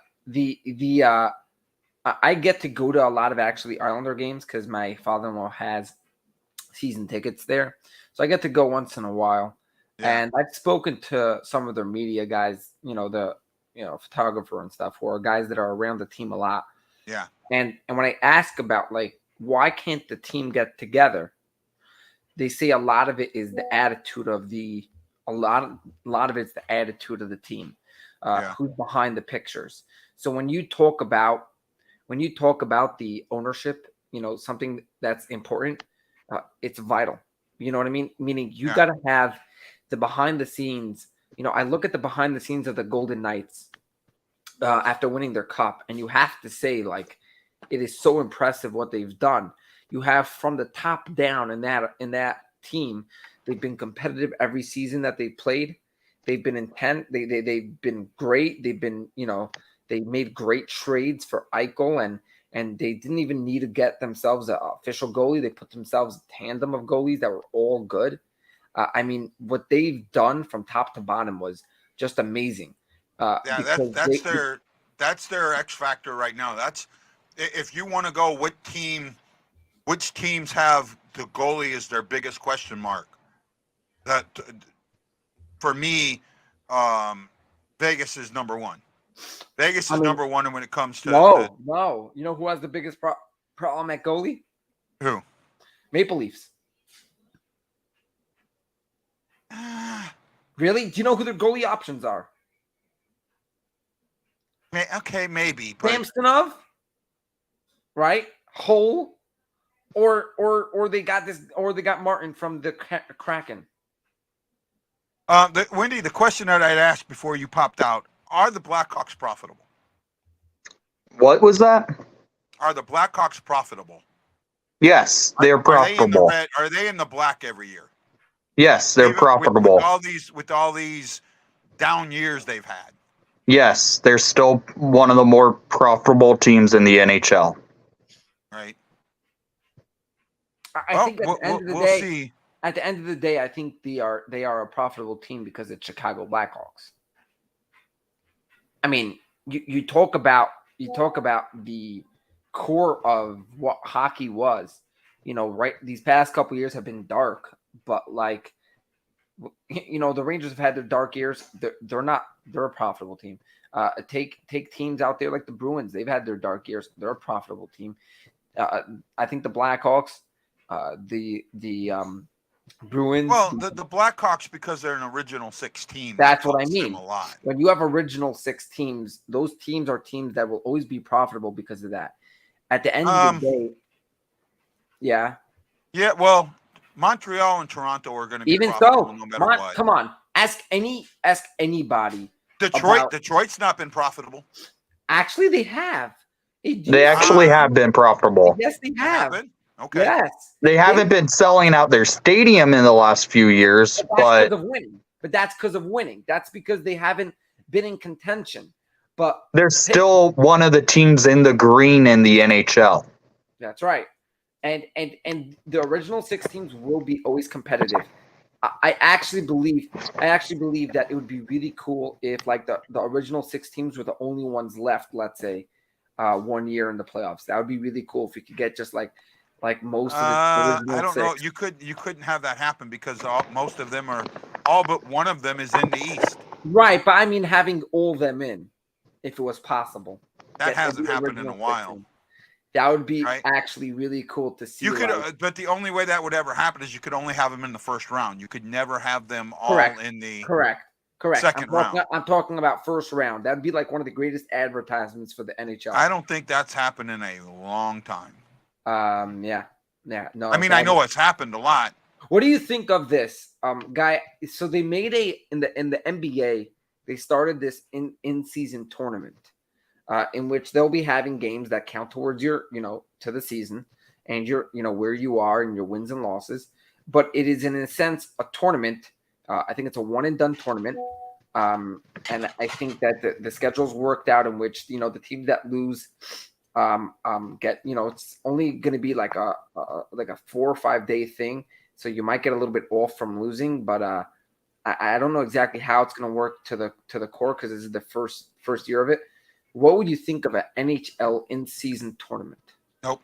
get to go to a lot of actually Islander games because my father-in-law has season tickets there, so I get to go once in a while. Yeah. And I've spoken to some of their media guys, the photographer and stuff, who are guys that are around the team a lot. Yeah. And when I ask about why can't the team get together, they say a lot of it is the attitude of a lot of it's the attitude of the team, who's behind the pictures. So when you talk about the ownership, something that's important, it's vital. You know what I mean? Meaning you got to have the behind the scenes. I look at the behind the scenes of the Golden Knights after winning their cup, and you have to say it is so impressive what they've done. You have from the top down in that team, they've been competitive every season that they've played. They've been intent. They've been great. They've been, they made great trades for Eichel and they didn't even need to get themselves an official goalie. They put themselves a tandem of goalies that were all good. What they've done from top to bottom was just amazing. That's their X factor right now. That's if you want to go which teams have the goalie as their biggest question mark. That for me, Vegas is number one. Vegas is number one when it comes to no. You know who has the biggest problem at goalie? Who? Maple Leafs. Really? Do you know who their goalie options are? Okay, maybe. Samsonov, right? Hull, or they got Martin from the Kraken. Wendy, the question that I'd asked before you popped out: are the Blackhawks profitable? What was that? Are the Blackhawks profitable? Yes, they're Are they in the profitable. red? Are they in the black every year? Yes, they're Even profitable. with all these down years they've had. Yes, they're still one of the more profitable teams in the NHL. Right. I think at the end of the we'll day, see. at the end of the day, I think they are a profitable team because it's Chicago Blackhawks. I mean, you talk about the core of what hockey was. Right? These past couple years have been dark, but like, the Rangers have had their dark years. They're a profitable team. Take teams out there like the Bruins. They've had their dark years. They're a profitable team. I think the Blackhawks, the Bruins. Well, the Blackhawks, because they're an original 6 team. That's what I costs them mean. a lot. When you have original 6 teams, those teams are teams that will always be profitable because of that. At the end of the day, yeah. Yeah, well, Montreal and Toronto are going to be Even profitable so, no matter what. come on, ask anybody. Detroit's not been profitable. Actually, they have. They actually have been profitable. Yes, they They have. been? Okay. Yes, They haven't been selling out their stadium in the last few years, But that's because of winning. That's because they haven't been in contention. But they're still one of the teams in the green in the NHL. That's right. And the original 6 teams will be always competitive. I actually believe that it would be really cool if like the original 6 teams were the only ones left, let's say, 1 year in the playoffs. That would be really cool if we could get just like most of the original I don't know. 6. You couldn't have that happen because most of them are all but one of them is in the East. Right, but I mean having all them in, if it was possible. That hasn't happened in a while. That would be right? actually really cool to see. You could, but the only way that would ever happen is you could only have them in the first round. You could never have them all in the correct. second round. I'm talking about first round. That'd be like one of the greatest advertisements for the NHL. I don't think that's happened in a long time. Yeah. No. I mean, I know it's happened a lot. What do you think of this, guy? So they made in the NBA. They started this in season tournament. In which they'll be having games that count towards your, to the season and your, where you are and your wins and losses. But it is in a sense a tournament. I think it's a one and done tournament. And I think that the schedule's worked out in which, the teams that lose get, it's only going to be like a 4 or 5 day thing. So you might get a little bit off from losing, but I don't know exactly how it's going to work to the core because this is the first year of it. What would you think of an NHL in-season tournament? Nope.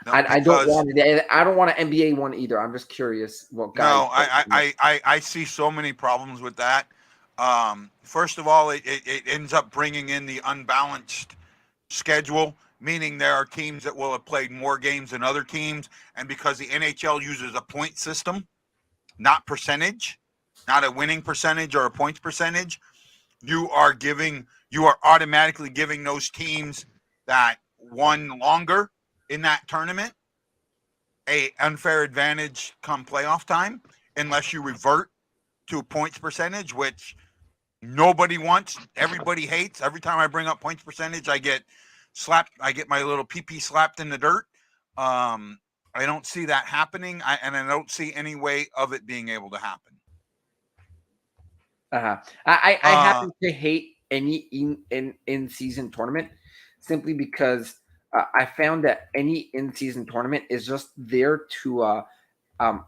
I don't want it. I don't want an NBA one either. I'm just curious what guys. No, I see so many problems with that. First of all, it ends up bringing in the unbalanced schedule, meaning there are teams that will have played more games than other teams, and because the NHL uses a point system, not percentage, not a winning percentage or a points percentage. You are automatically giving those teams that won longer in that tournament a unfair advantage come playoff time, unless you revert to points percentage, which nobody wants. Everybody hates. Every time I bring up points percentage, I get slapped. I get my little pee-pee slapped in the dirt. I don't see that happening, and I don't see any way of it being able to happen. I happen to hate any in-season tournament simply because I found that any in-season tournament is just there to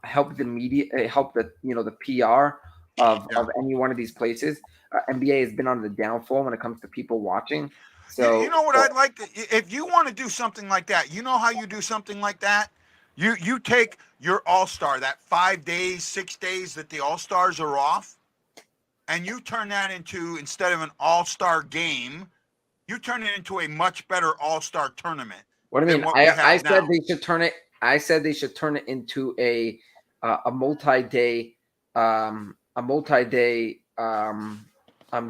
help the media, help the the PR of any one of these places. NBA has been on the downfall when it comes to people watching. So you know what I'd like to, if you want to do something like that, you know how you do something like that? You take your All-Star, that 5 days, 6 days that the All-Stars are off, and you turn that into, instead of an all-star game, you turn it into a much better all-star tournament. What do you mean? I said they should turn it. I said they should turn it into a multi-day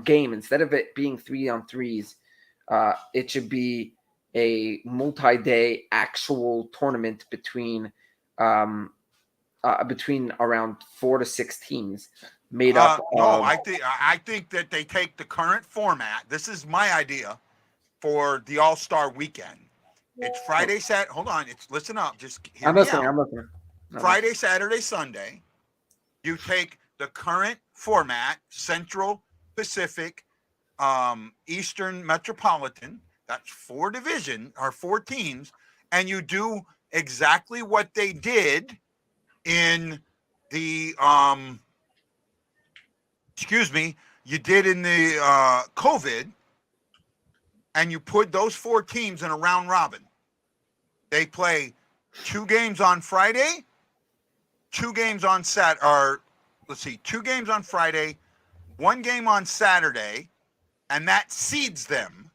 game instead of it being 3-on-3s. It should be a multi-day actual tournament between around 4 to 6 teams. made up No, of. I think that they take the current format. This is my idea for the All-Star weekend. It's Friday, Saturday. Hold on. Listen up. Just hear I'm me listening. out. I'm listening. Friday, Saturday, Sunday. You take the current format, Central, Pacific, Eastern, Metropolitan. That's 4 teams, and you do exactly what they did in the you did in the COVID, and you put those 4 teams in a round robin. They play 2 games on Friday, 2 games on 2 games on Friday, 1 game on Saturday, and that seeds them.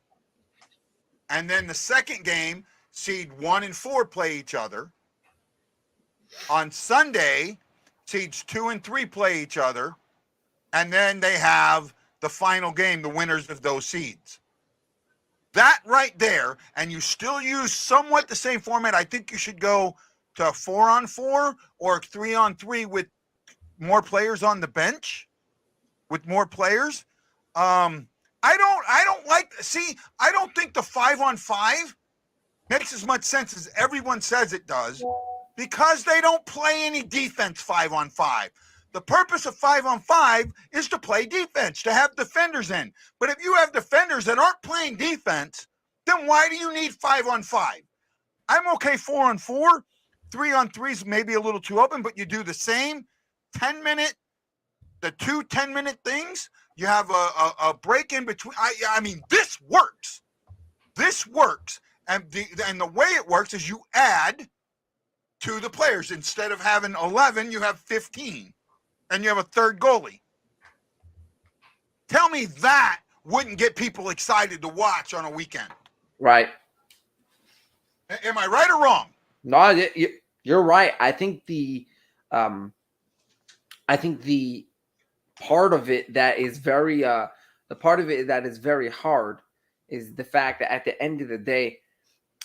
And then the second game, seed 1 and 4 play each other. On Sunday, seeds 2 and 3 play each other. And then they have the final game, the winners of those seeds. That right there, and you still use somewhat the same format. I think you should go to 4-on-4 or 3-on-3 with more players on the bench, with more players. I don't think the 5-on-5 makes as much sense as everyone says it does, because they don't play any defense 5-on-5. The purpose of 5-on-5 is to play defense, to have defenders in. But if you have defenders that aren't playing defense, then why do you need 5-on-5? I'm okay 4-on-4. 3-on-3 is maybe a little too open, but you do the same 10-minute, the 2 10-minute things. You have a break in between. I mean, this works. This works. And the way it works is you add to the players. Instead of having 11, you have 15. And you have a third goalie. Tell me that wouldn't get people excited to watch on a weekend. Right. Am I right or wrong? No, you're right. I think the part of it that is very hard is the fact that at the end of the day,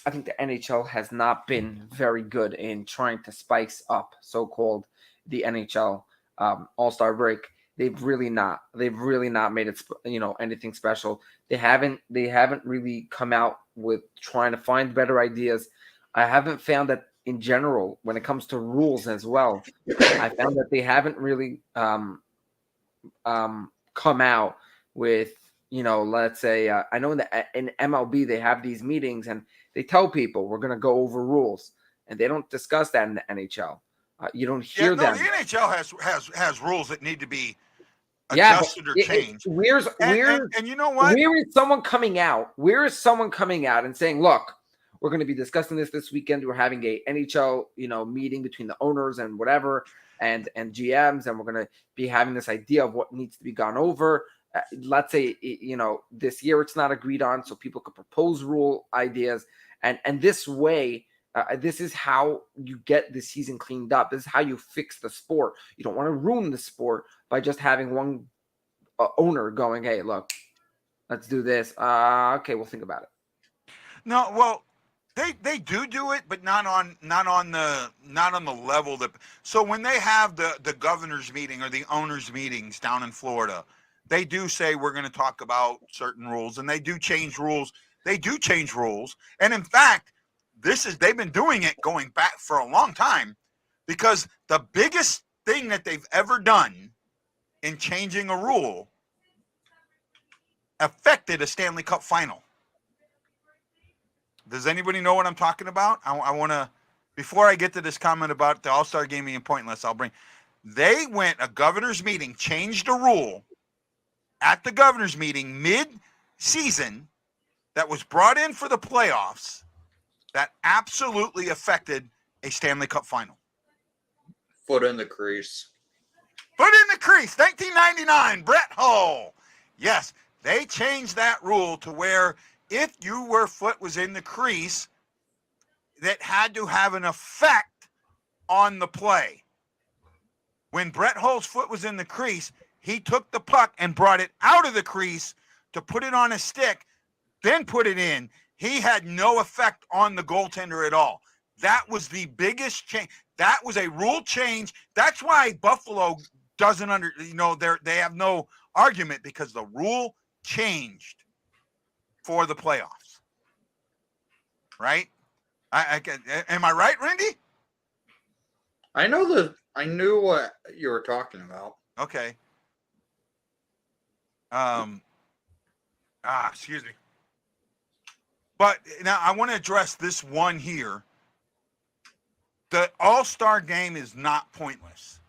I think the NHL has not been very good in trying to spice up so-called the NHL All-Star break. They've really not made it anything special. They haven't really come out with trying to find better ideas. I haven't found that in general when it comes to rules as well. I found that they haven't really come out with, let's say, I know that in MLB they have these meetings and they tell people we're going to go over rules, and they don't discuss that in the NHL. You don't hear them. The NHL has rules that need to be adjusted or changed. And you know what? Where is someone coming out and saying, look, we're going to be discussing this weekend. We're having a NHL, meeting between the owners and whatever and GMs, and we're going to be having this idea of what needs to be gone over. Let's say, this year it's not agreed on, so people could propose rule ideas. And this way, this is how you get the season cleaned up. This is how you fix the sport. You don't want to ruin the sport by just having one owner going, hey, look, let's do this. Okay, we'll think about it. No, well, they do it, but not on the level that. So when they have the governor's meeting or the owners' meetings down in Florida, they do say we're going to talk about certain rules, and they do change rules. And in fact, they've been doing it going back for a long time, because the biggest thing that they've ever done in changing a rule affected a Stanley Cup final. Does anybody know what I'm talking about? I want to, before I get to this comment about the All-Star game being pointless, they went a governor's meeting, changed a rule at the governor's meeting mid-season that was brought in for the playoffs that absolutely affected a Stanley Cup final. Foot in the crease. 1999, Brett Hull. Yes, they changed that rule to where if your foot was in the crease, that had to have an effect on the play. When Brett Hull's foot was in the crease, he took the puck and brought it out of the crease to put it on a stick, then put it in. He had no effect on the goaltender at all. That was the biggest change. That was a rule change. That's why Buffalo doesn't they have no argument because the rule changed for the playoffs. Right? Am I right, Randy? I knew what you were talking about. Okay. Excuse me. But now I want to address this one here. The All-Star game is not pointless.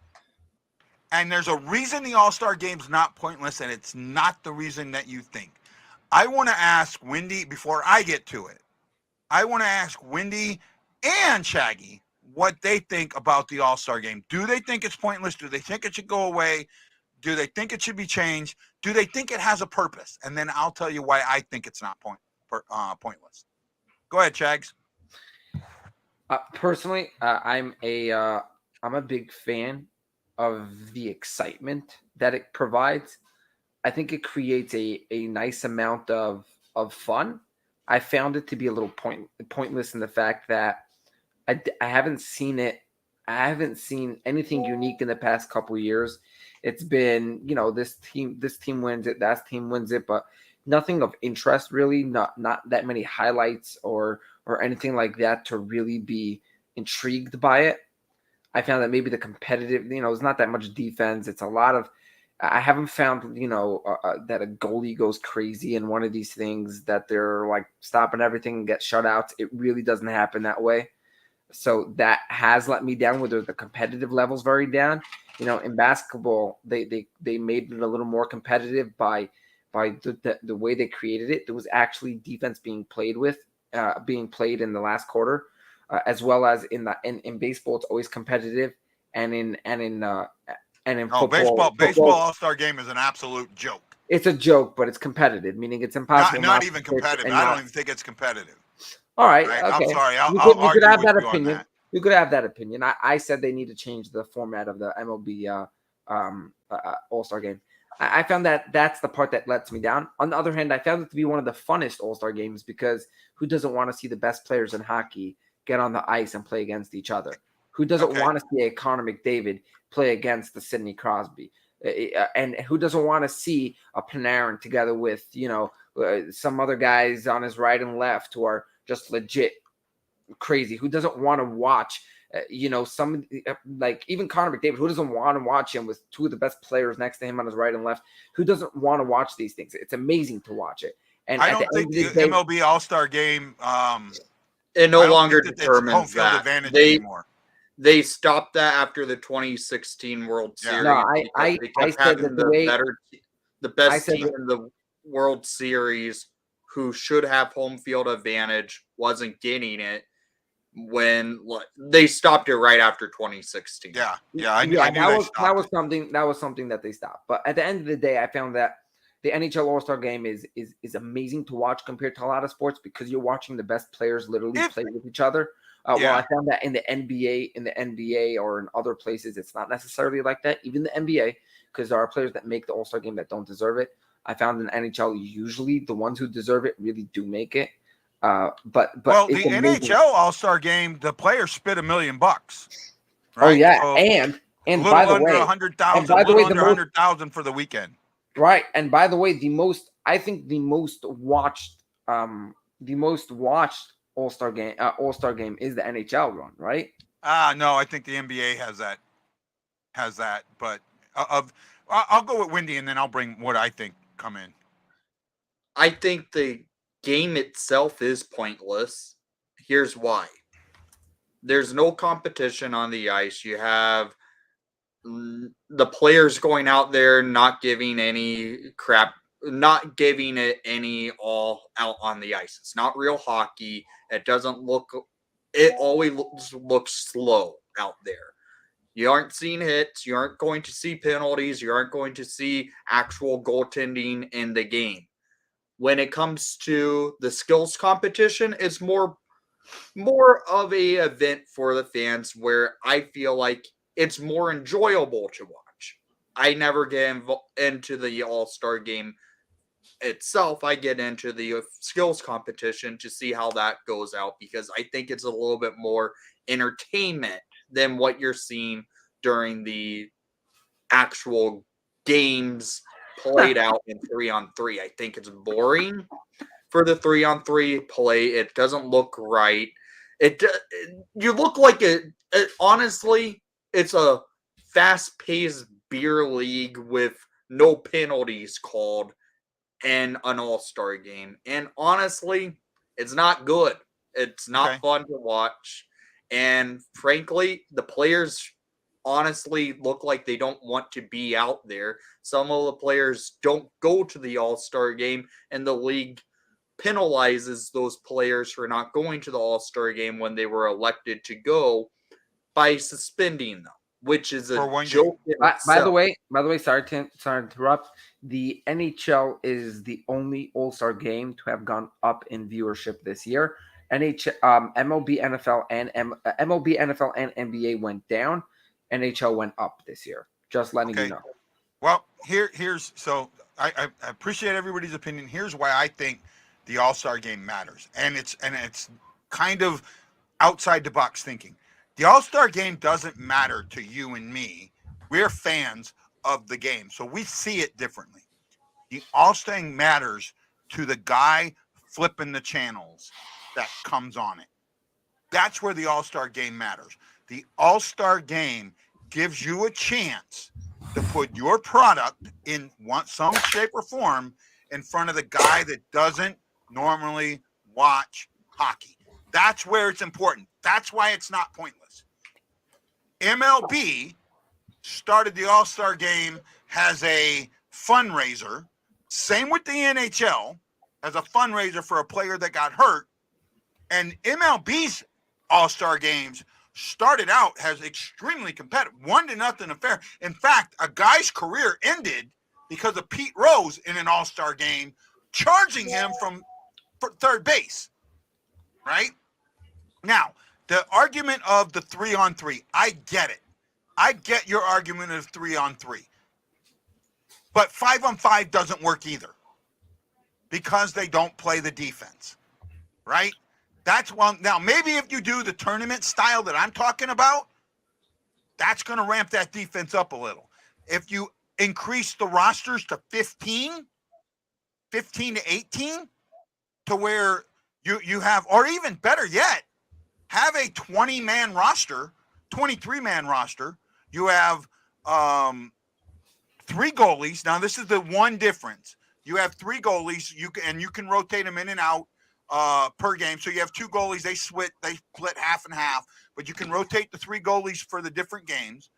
And there's a reason the All-Star game is not pointless, and it's not the reason that you think. I want to ask Wendy, before I get to it, I want to ask Wendy and Shaggy what they think about the All-Star game. Do they think it's pointless? Do they think it should go away? Do they think it should be changed? Do they think it has a purpose? And then I'll tell you why I think it's not pointless. Go ahead, Shags. Personally, I'm a big fan of the excitement that it provides. I think it creates a nice amount of fun. I found it to be a little pointless in the fact that I haven't seen it. I haven't seen anything unique in the past couple of years. It's been, this team wins it, that team wins it, but nothing of interest really. Not that many highlights or anything like that to really be intrigued by it. I found that maybe the competitive, it's not that much defense. It's a lot of. I haven't found, that a goalie goes crazy in one of these things, that they're like stopping everything and get shutouts. It really doesn't happen that way. So that has let me down, whether the competitive level's very down. In basketball, they made it a little more competitive by the way they created it. There was actually defense being played in the last quarter, as well as in baseball, it's always competitive, and in football. Baseball All-Star game is an absolute joke. It's a joke, but it's competitive, meaning it's impossible. Not even competitive. I don't even think it's competitive. All right. Okay. I'm sorry. You could have that opinion. That. You could have that opinion. I said they need to change the format of the MLB All-Star game. I found that that's the part that lets me down. On the other hand, I found it to be one of the funnest All-Star games because who doesn't want to see the best players in hockey get on the ice and play against each other? Who doesn't want to see a Connor McDavid play against the Sidney Crosby? And who doesn't want to see a Panarin together with, some other guys on his right and left who are just legit crazy? Who doesn't want to watch, some like even Connor McDavid? Who doesn't want to watch him with two of the best players next to him on his right and left? Who doesn't want to watch these things? It's amazing to watch it. And I don't think the MLB All-Star game it no longer determines home field advantage anymore. They stopped that after the 2016 World Series. No, I said that the best team in the World Series who should have home field advantage wasn't getting it when they stopped it right after 2016. I knew that was something that they stopped. But at the end of the day, I found that the NHL All-Star game is amazing to watch compared to a lot of sports because you're watching the best players literally play with each other. Well, I found that in the NBA or in other places, it's not necessarily like that. Even the NBA, because there are players that make the All-Star game that don't deserve it. I found in NHL, usually the ones who deserve it really do make it. But the NHL All-Star game, the players spit $1 million. Right? Oh yeah, so and by the way, 100,000. By the way, under 100,000 for the weekend. Right, and by the way, the most watched All-Star game is the NHL one, right? No, I think the NBA has that. But I'll go with Wendy, and then I'll bring what I think come in. I think the game itself is pointless. Here's why. There's no competition on the ice. You have the players going out there not giving any crap, not giving it any all out on the ice. It's not real hockey. It always looks slow out there. You aren't seeing hits. You aren't going to see penalties. You aren't going to see actual goaltending in the game. When it comes to the skills competition, it's more of a event for the fans where I feel like it's more enjoyable to watch. I never get into the All-Star game itself. I get into the skills competition to see how that goes out because I think it's a little bit more entertainment than what you're seeing during the actual games played out in 3-on-3. I think it's boring for the 3-on-3 play. It doesn't look right. You look like honestly, it's a fast-paced beer league with no penalties called and an all-star game. And honestly, it's not good. It's not fun to watch. And frankly, the players honestly look like they don't want to be out there. Some of the players don't go to the all-star game, and the league penalizes those players for not going to the all-star game when they were elected to go by suspending them, which is a joke in By the itself. way, sorry to interrupt. The NHL is the only All-Star game to have gone up in viewership this year. MLB, NFL, and MLB, NFL, and NBA went down. NHL went up this year. Just letting you know. Well, here's so I appreciate everybody's opinion. Here's why I think the All-Star game matters, and it's kind of outside the box thinking. The All-Star game doesn't matter to you and me. We're fans of the game, so we see it differently. The All-Star game matters to the guy flipping the channels that comes on it. That's where the All-Star game matters. The All-Star game gives you a chance to put your product in some shape or form in front of the guy that doesn't normally watch hockey. That's where it's important. That's why it's not pointless. MLB started the All-Star game as a fundraiser. Same with the NHL, as a fundraiser for a player that got hurt. And MLB's All-Star games started out as extremely competitive, 1-0 affair. In fact, a guy's career ended because of Pete Rose in an All-Star game, charging him from third base. Right? Now, the argument of the 3-on-3, I get it. I get your argument of 3-on-3. But 5-on-5 doesn't work either because they don't play the defense. Right? That's one. Now, maybe if you do the tournament style that I'm talking about, that's going to ramp that defense up a little. If you increase the rosters to 15 to 18, to where you have, or even better yet, have a 20-man roster, 23-man roster. You have 3 goalies. Now, this is the one difference. You have 3 goalies. You can rotate them in and out per game. So you have 2 goalies. They split half and half, but you can rotate the 3 goalies for the different games.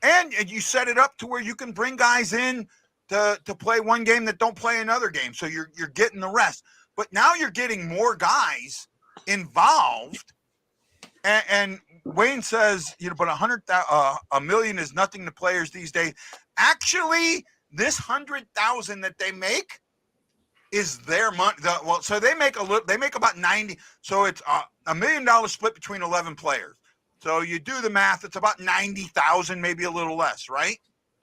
And you set it up to where you can bring guys in to play one game that don't play another game. So you're getting the rest. But now you're getting more guys involved. And Wayne says, but $100 million is nothing to players these days. Actually, this $100,000 that they make is their money. So they make about 90. So it's $1 million split between 11 players. So you do the math, it's about 90,000, maybe a little less, right?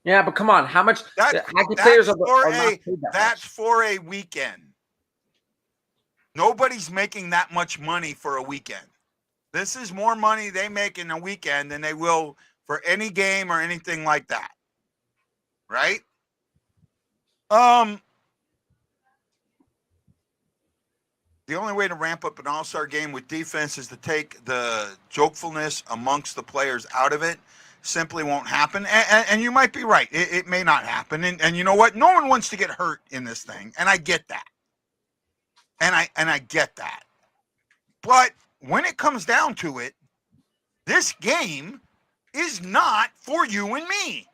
Yeah, but come on, how much? That's for a weekend. Nobody's making that much money for a weekend. This is more money they make in a weekend than they will for any game or anything like that, right? The only way to ramp up an all-star game with defense is to take the jokefulness amongst the players out of it. Simply won't happen. And you might be right. It may not happen. And you know what? No one wants to get hurt in this thing. And I get that. And I get that. But when it comes down to it, this game is not for you and me.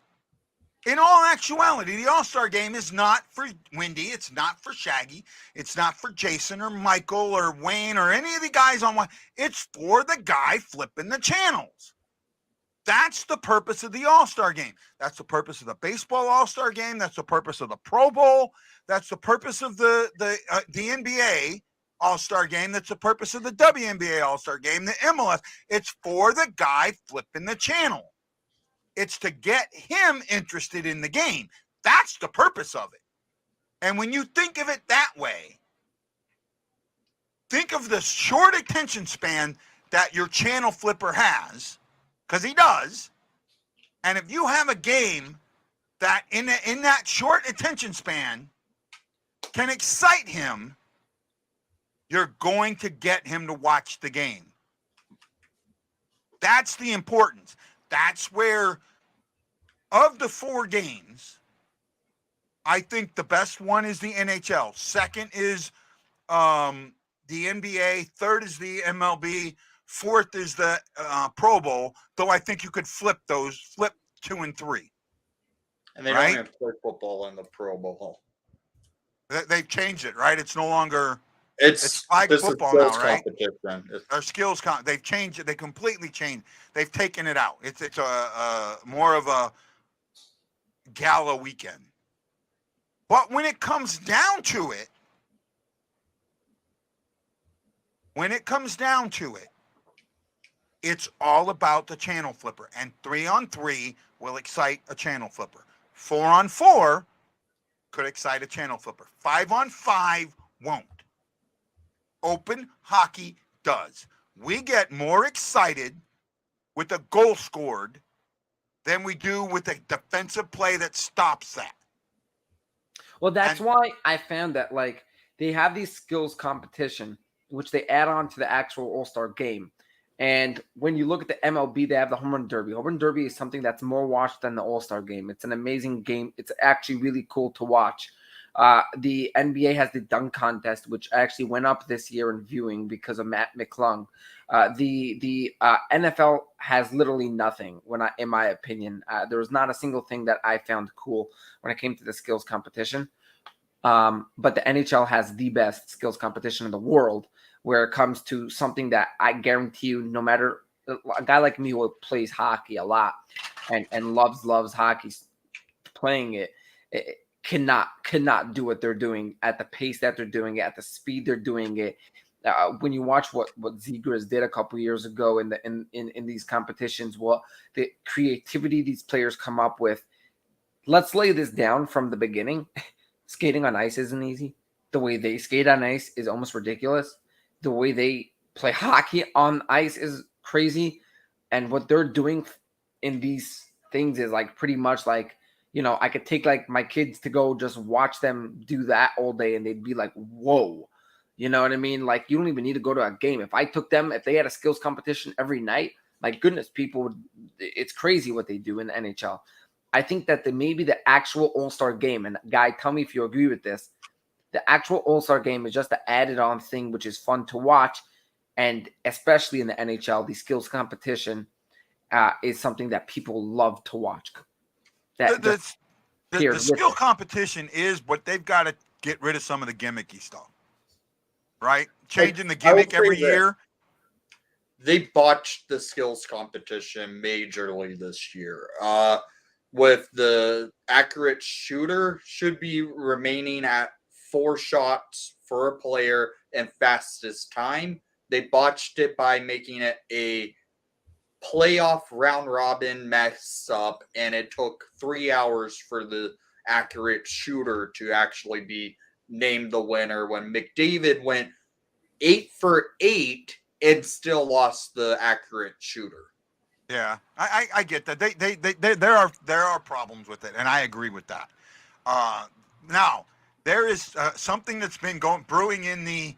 In all actuality, the All-Star game is not for Wendy. It's not for Shaggy. It's not for Jason or Michael or Wayne or any of the guys on one. It's for the guy flipping the channels. That's the purpose of the All-Star game. That's the purpose of the baseball All-Star game. That's the purpose of the Pro Bowl. That's the purpose of the NBA All-Star game. That's the purpose of the WNBA All-Star game, the MLS. It's for the guy flipping the channel. It's to get him interested in the game. That's the purpose of it. And when you think of it that way, think of the short attention span that your channel flipper has, because he does. And if you have a game that in that short attention span can excite him, you're going to get him to watch the game. That's the importance. That's where, of the 4 games, I think the best one is the NHL. Second is the NBA. Third is the MLB. Fourth is the Pro Bowl, though I think you could flip 2 and 3. And they Right? don't have play football in the Pro Bowl. They've changed it, right? It's no longer It's flag this football is now, skills right? competition. Or skills. They've changed it. They completely changed. They've taken it out. It's a more of a gala weekend. But when it comes down to it, it's all about the channel flipper. And 3-on-3 will excite a channel flipper. 4-on-4 could excite a channel flipper. 5-on-5 won't. Open hockey does. We get more excited with a goal scored than we do with a defensive play that stops that. Well, that's why I found that like they have these skills competition, which they add on to the actual All-Star game. And when you look at the MLB, they have the Home Run Derby. Home Run Derby is something that's more watched than the All-Star game. It's an amazing game. It's actually really cool to watch. The NBA has the dunk contest, which actually went up this year in viewing because of Matt McClung. The NFL has literally nothing. In my opinion, there was not a single thing that I found cool when it came to the skills competition. But the NHL has the best skills competition in the world, where it comes to something that I guarantee you, no matter a guy like me who plays hockey a lot and loves hockey, playing it cannot do what they're doing at the pace that they're doing it, at the speed they're doing it. When you watch what Zegras did a couple years ago in these competitions, what the creativity these players come up with. Let's lay this down from the beginning. Skating on ice isn't easy. The way they skate on ice is almost ridiculous. The way they play hockey on ice is crazy. And what they're doing in these things is like pretty much like, I could take like my kids to go just watch them do that all day and they'd be like, whoa. You know what I mean? Like, you don't even need to go to a game. If I took them, if they had a skills competition every night, my goodness, it's crazy what they do in the NHL. I think that maybe the actual All-Star game, and Guy, tell me if you agree with this, the actual All-Star game is just an added on thing, which is fun to watch. And especially in the NHL, the skills competition is something that people love to watch. The skill competition is, but they've got to get rid of some of the gimmicky stuff, right? Changing the gimmick every year. They botched the skills competition majorly this year. With the accurate shooter should be remaining at 4 shots for a player and fastest time. They botched it by making it a playoff round robin mess up, and it took 3 hours for the accurate shooter to actually be named the winner when McDavid went 8 for 8 and still lost the accurate shooter. Yeah, I get that. There are problems with it, and I agree with that. Now there is something that's been brewing in the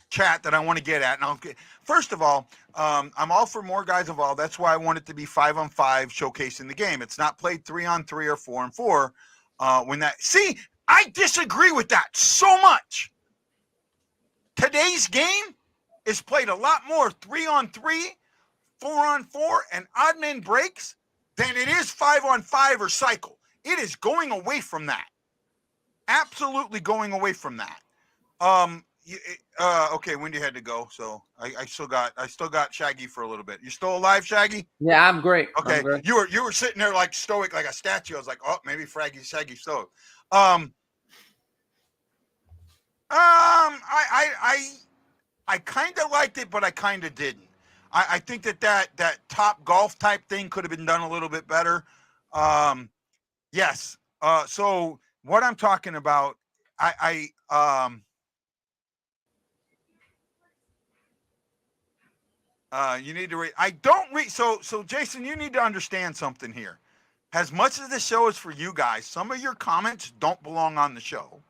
chat that I want to get at, and first of all, I'm all for more guys involved. That's why I want it to be 5-on-5 showcasing the game. It's not played 3-on-3 or 4-on-4. I disagree with that so much. Today's game is played a lot more 3-on-3. 4-on-4 and odd man breaks than it is 5-on-5 or cycle. It is going away from that. Absolutely going away from that. Okay, Wendy had to go, so I still got Shaggy for a little bit. You still alive, Shaggy? Yeah, I'm great. Okay, I'm great. You were sitting there like stoic, like a statue. I was like, oh, maybe Shaggy stoic. I kind of liked it, but I kind of didn't. I think that top golf type thing could have been done a little bit better. Yes. So what I'm talking about, you need to read. I don't read. So Jason, you need to understand something here. as much as the show is for you guys, some of your comments don't belong on the show.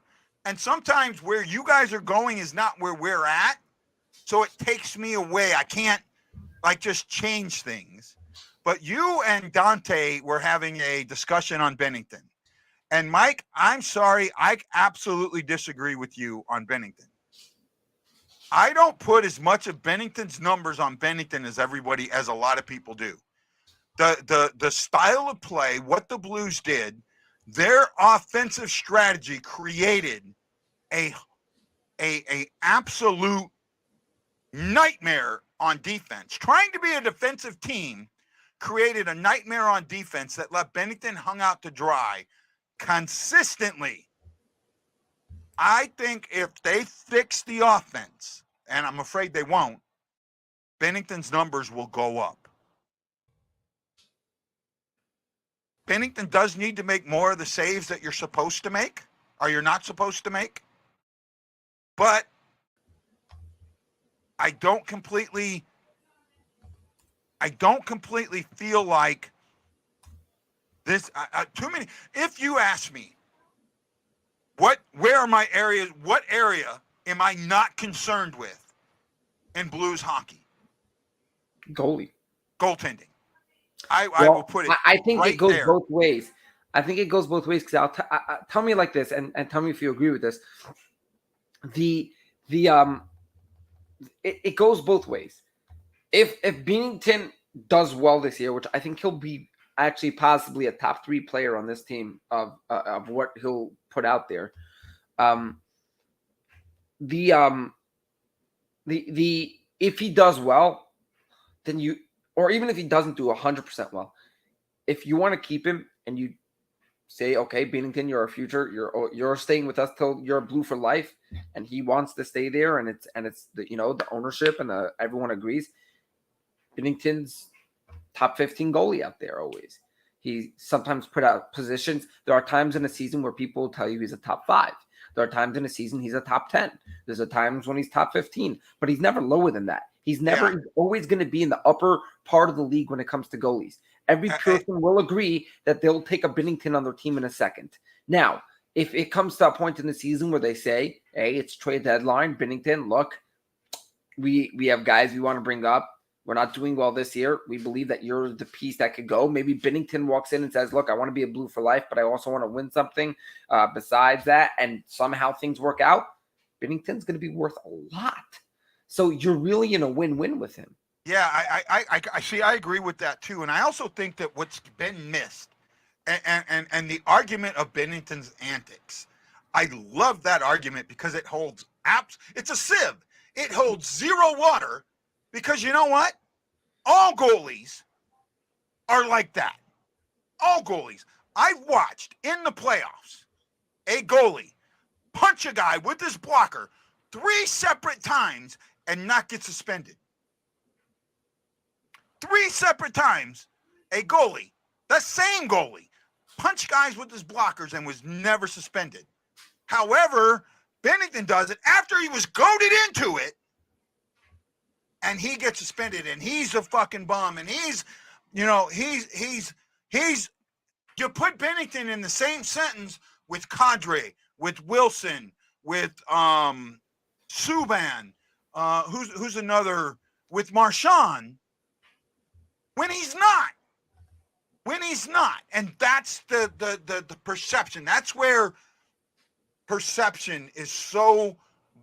And sometimes where you guys are going is not where we're at. So it takes me away. I can't just change things. But you and Dante were having a discussion on Bennington. And Mike, I'm sorry, I absolutely disagree with you on Bennington. I don't put as much of Bennington's numbers on Bennington as a lot of people do. The style of play, what the Blues did, their offensive strategy created a absolute nightmare on defense. Trying to be a defensive team created a nightmare on defense that left Bennington hung out to dry consistently. I think if they fix the offense, and I'm afraid they won't, Bennington's numbers will go up. Bennington does need to make more of the saves that you're supposed to make, or you're not supposed to make. But I don't completely feel like this. Too many. If you ask me, where are my areas? What area am I not concerned with in Blues hockey? Goaltending. I will put it. I think right it goes there. both ways. I think it goes both ways because tell me like this, and tell me if you agree with this. It goes both ways. If Binnington does well this year, which I think he'll be actually possibly a top 3 player on this team of what he'll put out there, if he does well, then you, or even if he doesn't do 100% well, if you want to keep him and you say, okay, Binnington, you're our future, you're staying with us till you're Blue for life, and he wants to stay there, and it's the ownership and everyone agrees. Binnington's top 15 goalie out there always. He sometimes put out positions. There are times in a season where people will tell you he's a top 5. There are times in a season he's a top 10. There's a times when he's top 15, but he's never lower than that. He's always going to be in the upper part of the league when it comes to goalies. Every person will agree that they'll take a Binnington on their team in a second. Now, if it comes to a point in the season where they say, hey, it's trade deadline, Binnington, look, we have guys we want to bring up. We're not doing well this year. We believe that you're the piece that could go. Maybe Binnington walks in and says, look, I want to be a Blue for life, but I also want to win something besides that. And somehow things work out. Binnington's going to be worth a lot. So you're really in a win-win with him. Yeah, I see. I agree with that too. And I also think that what's been missed and the argument of Bennington's antics, I love that argument because it holds it's a sieve. It holds zero water because you know what? All goalies are like that. All goalies. I've watched in the playoffs a goalie punch a guy with his blocker 3 separate times and not get suspended. 3 separate times, a goalie, the same goalie, punched guys with his blockers and was never suspended. However, Bennington does it after he was goaded into it, and he gets suspended, and he's a fucking bum, and he's you put Bennington in the same sentence with Kadri, with Wilson, with Subban, who's another, with Marchand, when he's not. And that's the perception. That's where perception is so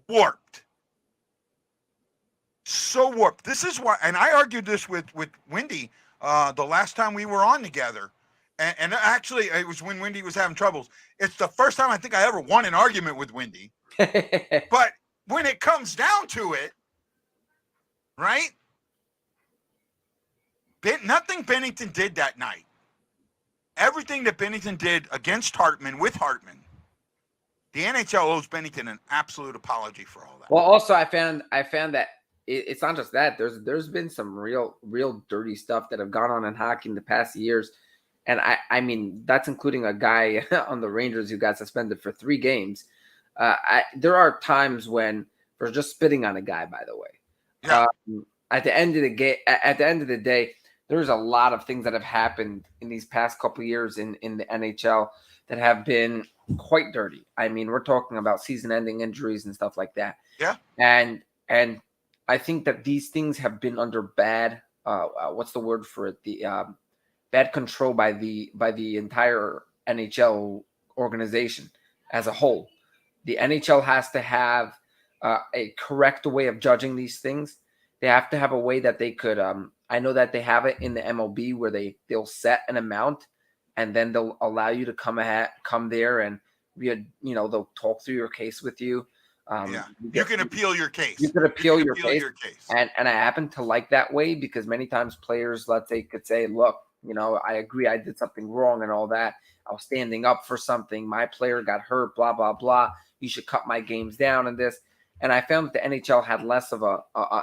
warped. So warped. This is why, and I argued this with Wendy the last time we were on together. And actually, it was when Wendy was having troubles. It's the first time I think I ever won an argument with Wendy. But when it comes down to it, right? Nothing Binnington did that night. Everything that Binnington did against Hartman, with Hartman, the NHL owes Binnington an absolute apology for all that. Well, also I found that it's not just that. There's been some real dirty stuff that have gone on in hockey in the past years. And I mean, that's including a guy on the Rangers who got suspended for 3 games. There are times when, for just spitting on a guy, by the way. Yeah. At the end of the day, there's a lot of things that have happened in these past couple of years in the NHL that have been quite dirty. I mean, we're talking about season-ending injuries and stuff like that. Yeah. And I think that these things have been under bad what's the word for it? The bad control by the entire NHL organization as a whole. The NHL has to have a correct way of judging these things. They have to have a way that they could. I know that they have it in the MLB where they'll set an amount, and then they'll allow you to come there and they'll talk through your case with you. You can appeal your case. You could appeal your case. And I happen to like that way because many times players, let's say, could say, look, I agree I did something wrong and all that. I was standing up for something. My player got hurt, blah, blah, blah. You should cut my games down and this. And I found that the NHL had less of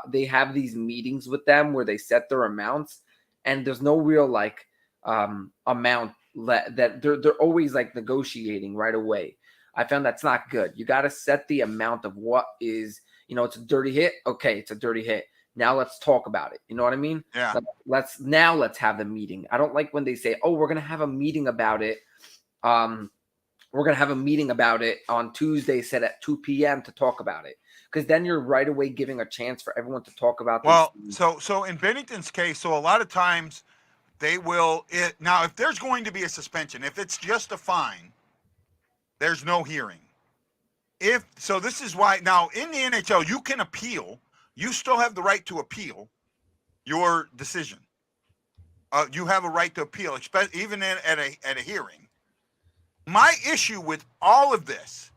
they have these meetings with them where they set their amounts, and there's no real amount that they're always negotiating right away. I found that's not good. You got to set the amount of what is, it's a dirty hit. Okay, it's a dirty hit. Now let's talk about it. You know what I mean? Yeah. Let's have the meeting. I don't like when they say, "Oh, we're gonna have a meeting about it." We're gonna have a meeting about it on Tuesday, set at 2 p.m. to talk about it, because then you're right away giving a chance for everyone to talk about. Well, so in Bennington's case, so a lot of times they will. Now, if there's going to be a suspension, if it's just a fine, there's no hearing. This is why now in the NHL you can appeal. You still have the right to appeal your decision. You have a right to appeal, even at a hearing. My issue with all of this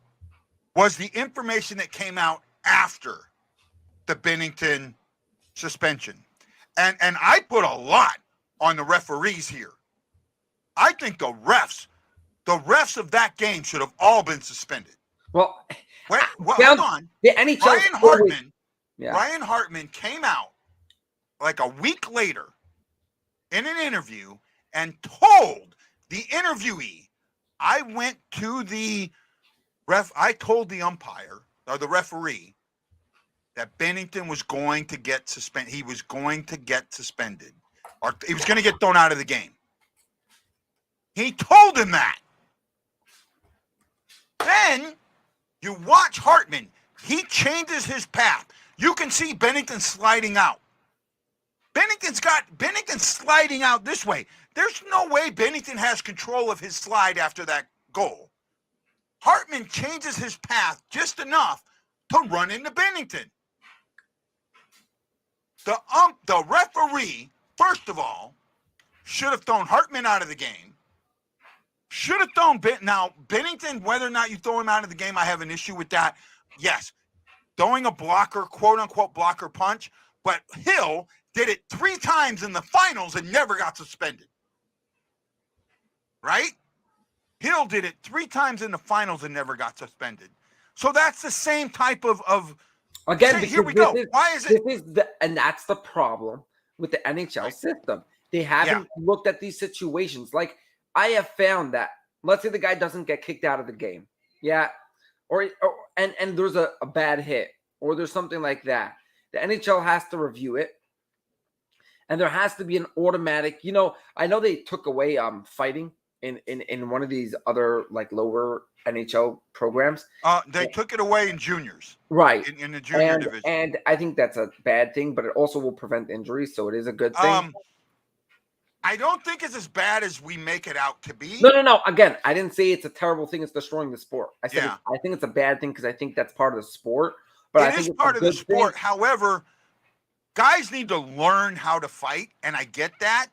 was the information that came out after the Bennington suspension. And I put a lot on the referees here. I think the refs of that game should have all been suspended. Well, hold on. The NHL Ryan Hartman came out like a week later in an interview and told the interviewee, I told the umpire or the referee that Bennington was going to get suspended. He was going to get suspended, or he was going to get thrown out of the game. He told him that. Then you watch Hartman. He changes his path. You can see Bennington sliding out. Bennington sliding out this way. There's no way Bennington has control of his slide after that goal. Hartman changes his path just enough to run into Bennington. The referee, first of all, should have thrown Hartman out of the game. Should have thrown now Bennington, whether or not you throw him out of the game, I have an issue with that. Yes, throwing a blocker, quote unquote blocker punch, but Hill did it 3 times in the finals and never got suspended. Right? Hill did it 3 times in the finals and never got suspended. So that's the same type of again. Here we go. Why is it? And that's the problem with the NHL system. They haven't looked at these situations. Like I have found that, let's say the guy doesn't get kicked out of the game, and there's a bad hit, or there's something like that. The NHL has to review it, and there has to be an automatic. I know they took away fighting in one of these other lower NHL programs. They took it away in juniors, right? In the junior division, and I think that's a bad thing, but it also will prevent injuries, so it is a good thing. I don't think it's as bad as we make it out to be. No. Again, I didn't say it's a terrible thing. It's destroying the sport. I said I think it's a bad thing because I think that's part of the sport. But I think it's part of the sport. However, guys need to learn how to fight, and I get that.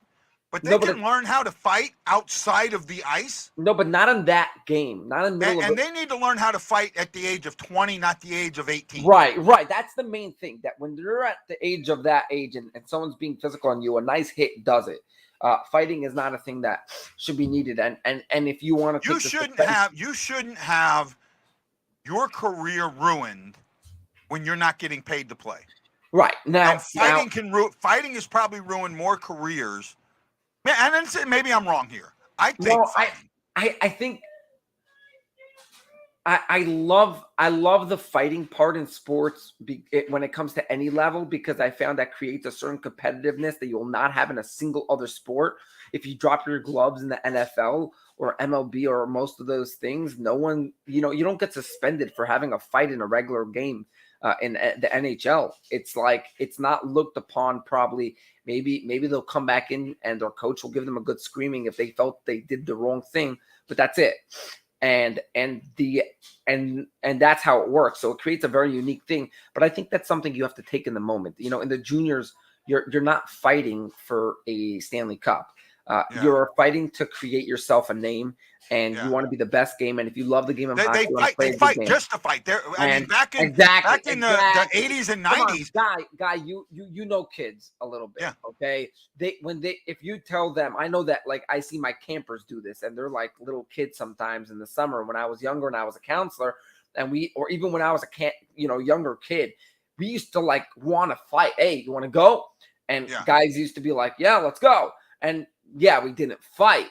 But they can learn how to fight outside of the ice. No, but not in that game. Not in the middle and they need to learn how to fight at the age of 20, not the age of 18. Right. That's the main thing. That when you're at the age of that age and someone's being physical on you, a nice hit does it. Fighting is not a thing that should be needed. And if you want to, you shouldn't have your career ruined when you're not getting paid to play. Right now, fighting has probably ruined more careers. And then maybe I'm wrong here. I think I love the fighting part in sports when it comes to any level, because I found that creates a certain competitiveness that you will not have in a single other sport. If you drop your gloves in the NFL or MLB or most of those things, no one, you don't get suspended for having a fight in a regular game. In the NHL, it's like it's not looked upon. Probably, maybe they'll come back in and their coach will give them a good screaming if they felt they did the wrong thing, but that's it. And that's how it works. So it creates a very unique thing. But I think that's something you have to take in the moment. In the juniors, you're not fighting for a Stanley Cup. You're fighting to create yourself a name, and you want to be the best game. And if you love the game of hockey, they fight just to fight. Back in the 80s and 90s, guy, you know kids a little bit. Yeah. Okay. If you tell them, I know that, like, I see my campers do this, and they're like little kids sometimes in the summer. When I was younger and I was a counselor, or even when I was a younger kid, we used to like want to fight. Hey, you want to go? And guys used to be like, yeah, let's go. And yeah, we didn't fight,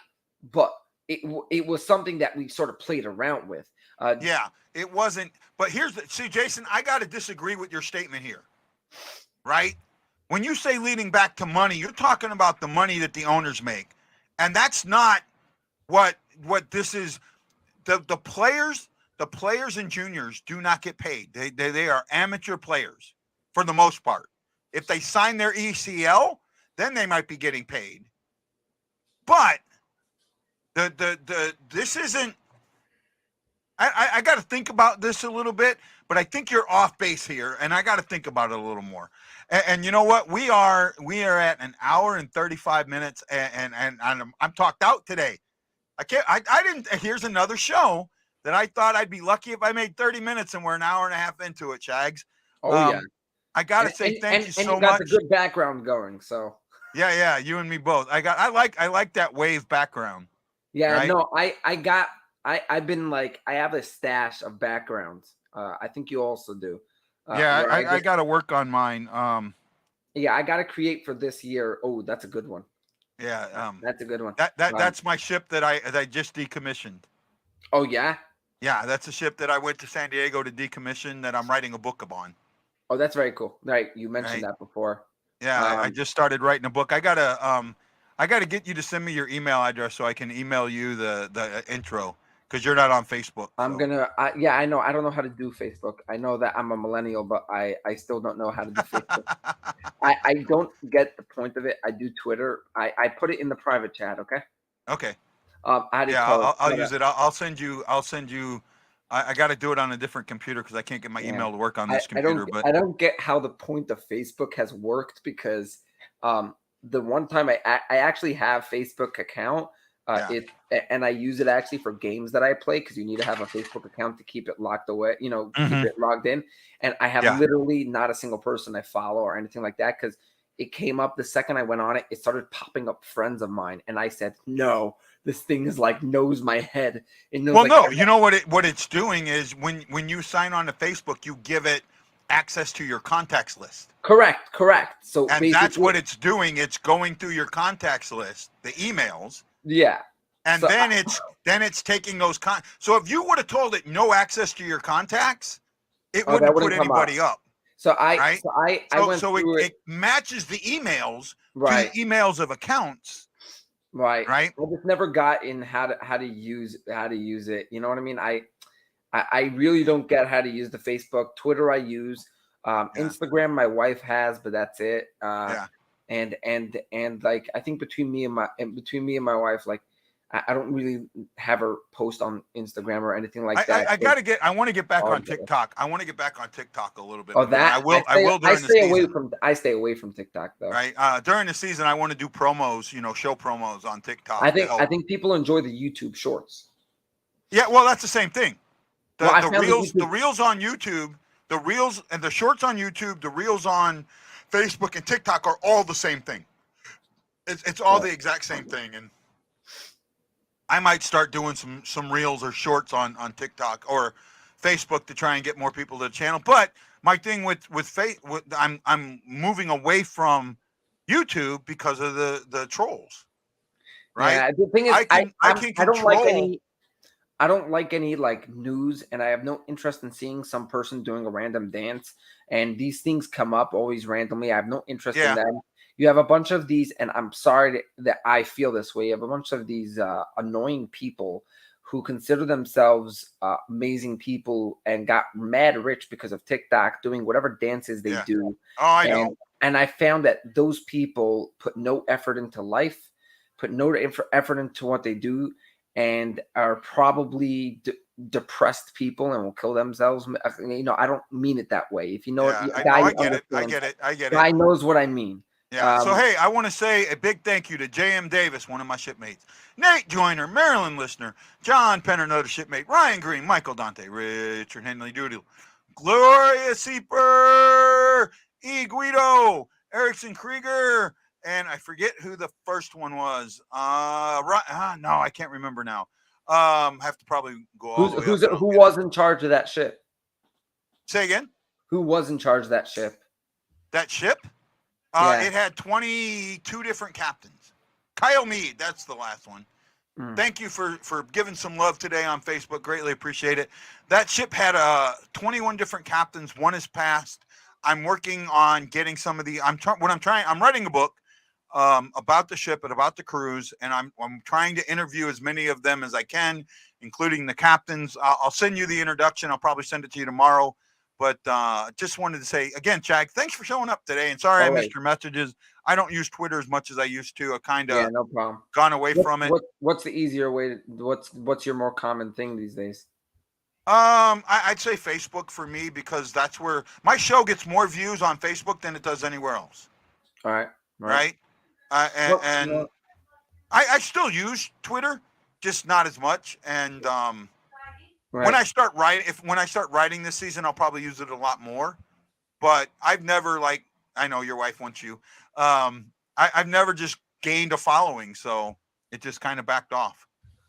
but it was something that we sort of played around with. It wasn't. But see, Jason, I got to disagree with your statement here, right? When you say leading back to money, you're talking about the money that the owners make, and that's not what this is. The players and juniors do not get paid. They are amateur players for the most part. If they sign their ECL, then they might be getting paid. But this isn't. I got to think about this a little bit, but I think you're off base here, and I got to think about it a little more. And you know what? We are at an hour and 35 minutes, and I'm talked out today. I didn't. Here's another show that I thought I'd be lucky if I made 30 minutes, and we're an hour and a half into it, Shags. Yeah. I got to say thank you so much. And you got the good background going, so. Yeah, you and me both. I like that wave background. Yeah, right? no, I've been like, I have a stash of backgrounds. I think you also do. I got to work on mine. I got to create for this year. Oh, that's a good one. Yeah, that's a good one. That's my ship that I just decommissioned. Oh yeah. Yeah, that's a ship that I went to San Diego to decommission that I'm writing a book on. Oh, that's very cool. Right, you mentioned that before. Yeah, I just started writing a book. I gotta get you to send me your email address so I can email you the intro, because you're not on Facebook. So. I know. I don't know how to do Facebook. I know that I'm a millennial, but I still don't know how to do Facebook. I don't get the point of it. I do Twitter. I put it in the private chat. Okay. Okay. I'll use it. I'll send you. I got to do it on a different computer because I can't get my email to work on this computer. I don't get how the point of Facebook has worked, because the one time I actually have Facebook account, and I use it actually for games that I play, because you need to have a Facebook account to keep it locked away, keep it logged in. And I have literally not a single person I follow or anything like that, because it came up the second I went on it. It started popping up friends of mine, and I said, no. This thing is like knows my head. It knows you know what it's doing is when you sign on to Facebook, you give it access to your contacts list. Correct. So that's what it's doing. It's going through your contacts list, the emails. Yeah. And so, then it's taking those So if you would have told it no access to your contacts, it wouldn't put anybody up. So it matches the emails to the emails of accounts. Right. I just never got in how to use it. You know what I mean? I really don't get how to use the Facebook. Twitter I use. Instagram my wife has, but that's it. And like I think between me and my wife, like I don't really have her post on Instagram or anything like that. I want to get back on TikTok. I want to get back on TikTok a little bit. Oh, that I will during the season. I stay away from TikTok though. Right. During the season, I want to do promos, show promos on TikTok. I think people enjoy the YouTube shorts. Yeah, well, that's the same thing. The reels on YouTube, the reels and the shorts on YouTube, the reels on Facebook and TikTok are all the same thing. It's all the exact same thing. And I might start doing some reels or shorts on TikTok or Facebook to try and get more people to the channel. But my thing with I'm moving away from YouTube because of the trolls. Right. Yeah, the thing is, I I don't like any like news, and I have no interest in seeing some person doing a random dance. And these things come up always randomly. I have no interest in Yeah. them. You have a bunch of these, and I'm sorry that I feel this way. You have a bunch of these annoying people who consider themselves amazing people and got mad rich because of TikTok doing whatever dances they Yeah. do. Oh, I know. And I found that those people put no effort into life, put no effort into what they do, and are probably depressed people and will kill themselves. I don't mean it that way. If you know Yeah, it, I get it. I get it. I get it. guy knows what I mean. Yeah. So hey, I want to say a big thank you to J.M. Davis, one of my shipmates, Nate Joyner, Maryland listener, John Penner, another shipmate, Ryan Green, Michael Dante, Richard Henley Doodle, Gloria Seeper, E. Guido, Erickson Krieger, and I forget who the first one was. No, I can't remember now. Have to probably go all the way up. Who was in charge of that ship? Say again. Who was in charge of that ship? That ship? Yeah. It had 22 different captains. Kyle Mead, that's the last one. Thank you for giving some love today on Facebook. Greatly appreciate it. That ship had 21 different captains. One is passed. I'm working on getting some of the. I'm writing a book about the ship and about the cruise, and I'm trying to interview as many of them as I can, including the captains. I'll send you the introduction. I'll probably send it to you tomorrow. But just wanted to say again, Chag, thanks for showing up today. And sorry I missed your messages. I don't use Twitter as much as I used to. I kind of no problem. Gone away from it. What's the easier way? What's your more common thing these days? I'd say Facebook for me, because that's where my show gets more views on Facebook than it does anywhere else. All right. Right. I still use Twitter, just not as much. And Right. when I start writing this season, I'll probably use it a lot more. But I've never, like, I know your wife wants you. I've never just gained a following, so it just kind of backed off.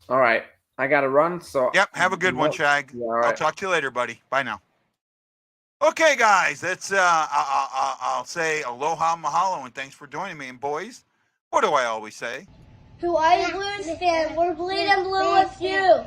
All right, I got to run. So yep, have a good one, Shag. Yeah, all right. I'll talk to you later, buddy. Bye now. Okay, guys, that's I'll say aloha, mahalo, and thanks for joining me. And boys, what do I always say? Who are you, Blues fan? We're bleeding blue with you.